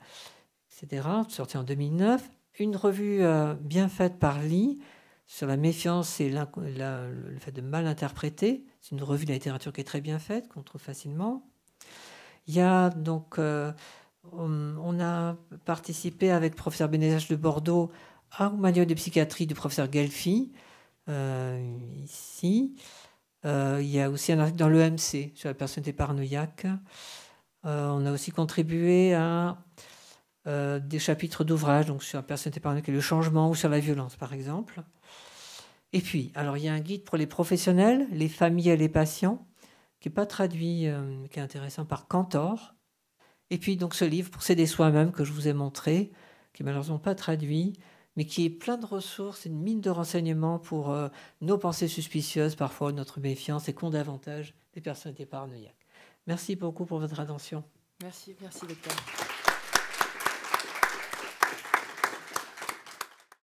[SPEAKER 1] etc., sorti en 2009. Une revue bien faite par Lee sur la méfiance et le fait de mal interpréter. C'est une revue de la littérature qui est très bien faite, qu'on trouve facilement. Il y a donc, on a participé avec le professeur Bénézage de Bordeaux au manuel de psychiatrie du professeur Gelfi, ici. Il y a aussi un article dans l'EMC sur la personnalité paranoïaque. On a aussi contribué à des chapitres d'ouvrages donc sur la personnalité paranoïaque et le changement ou sur la violence, par exemple. Et puis, alors il y a un guide pour les professionnels, les familles et les patients, qui n'est pas traduit, qui est intéressant, par Cantor. Et puis donc ce livre pour s'aider soi-même que je vous ai montré, qui n'est malheureusement pas traduit, mais qui est plein de ressources, une mine de renseignements pour nos pensées suspicieuses, parfois notre méfiance, et qu'ont davantage des personnalités paranoïaques. Merci beaucoup pour votre attention.
[SPEAKER 3] Merci docteur.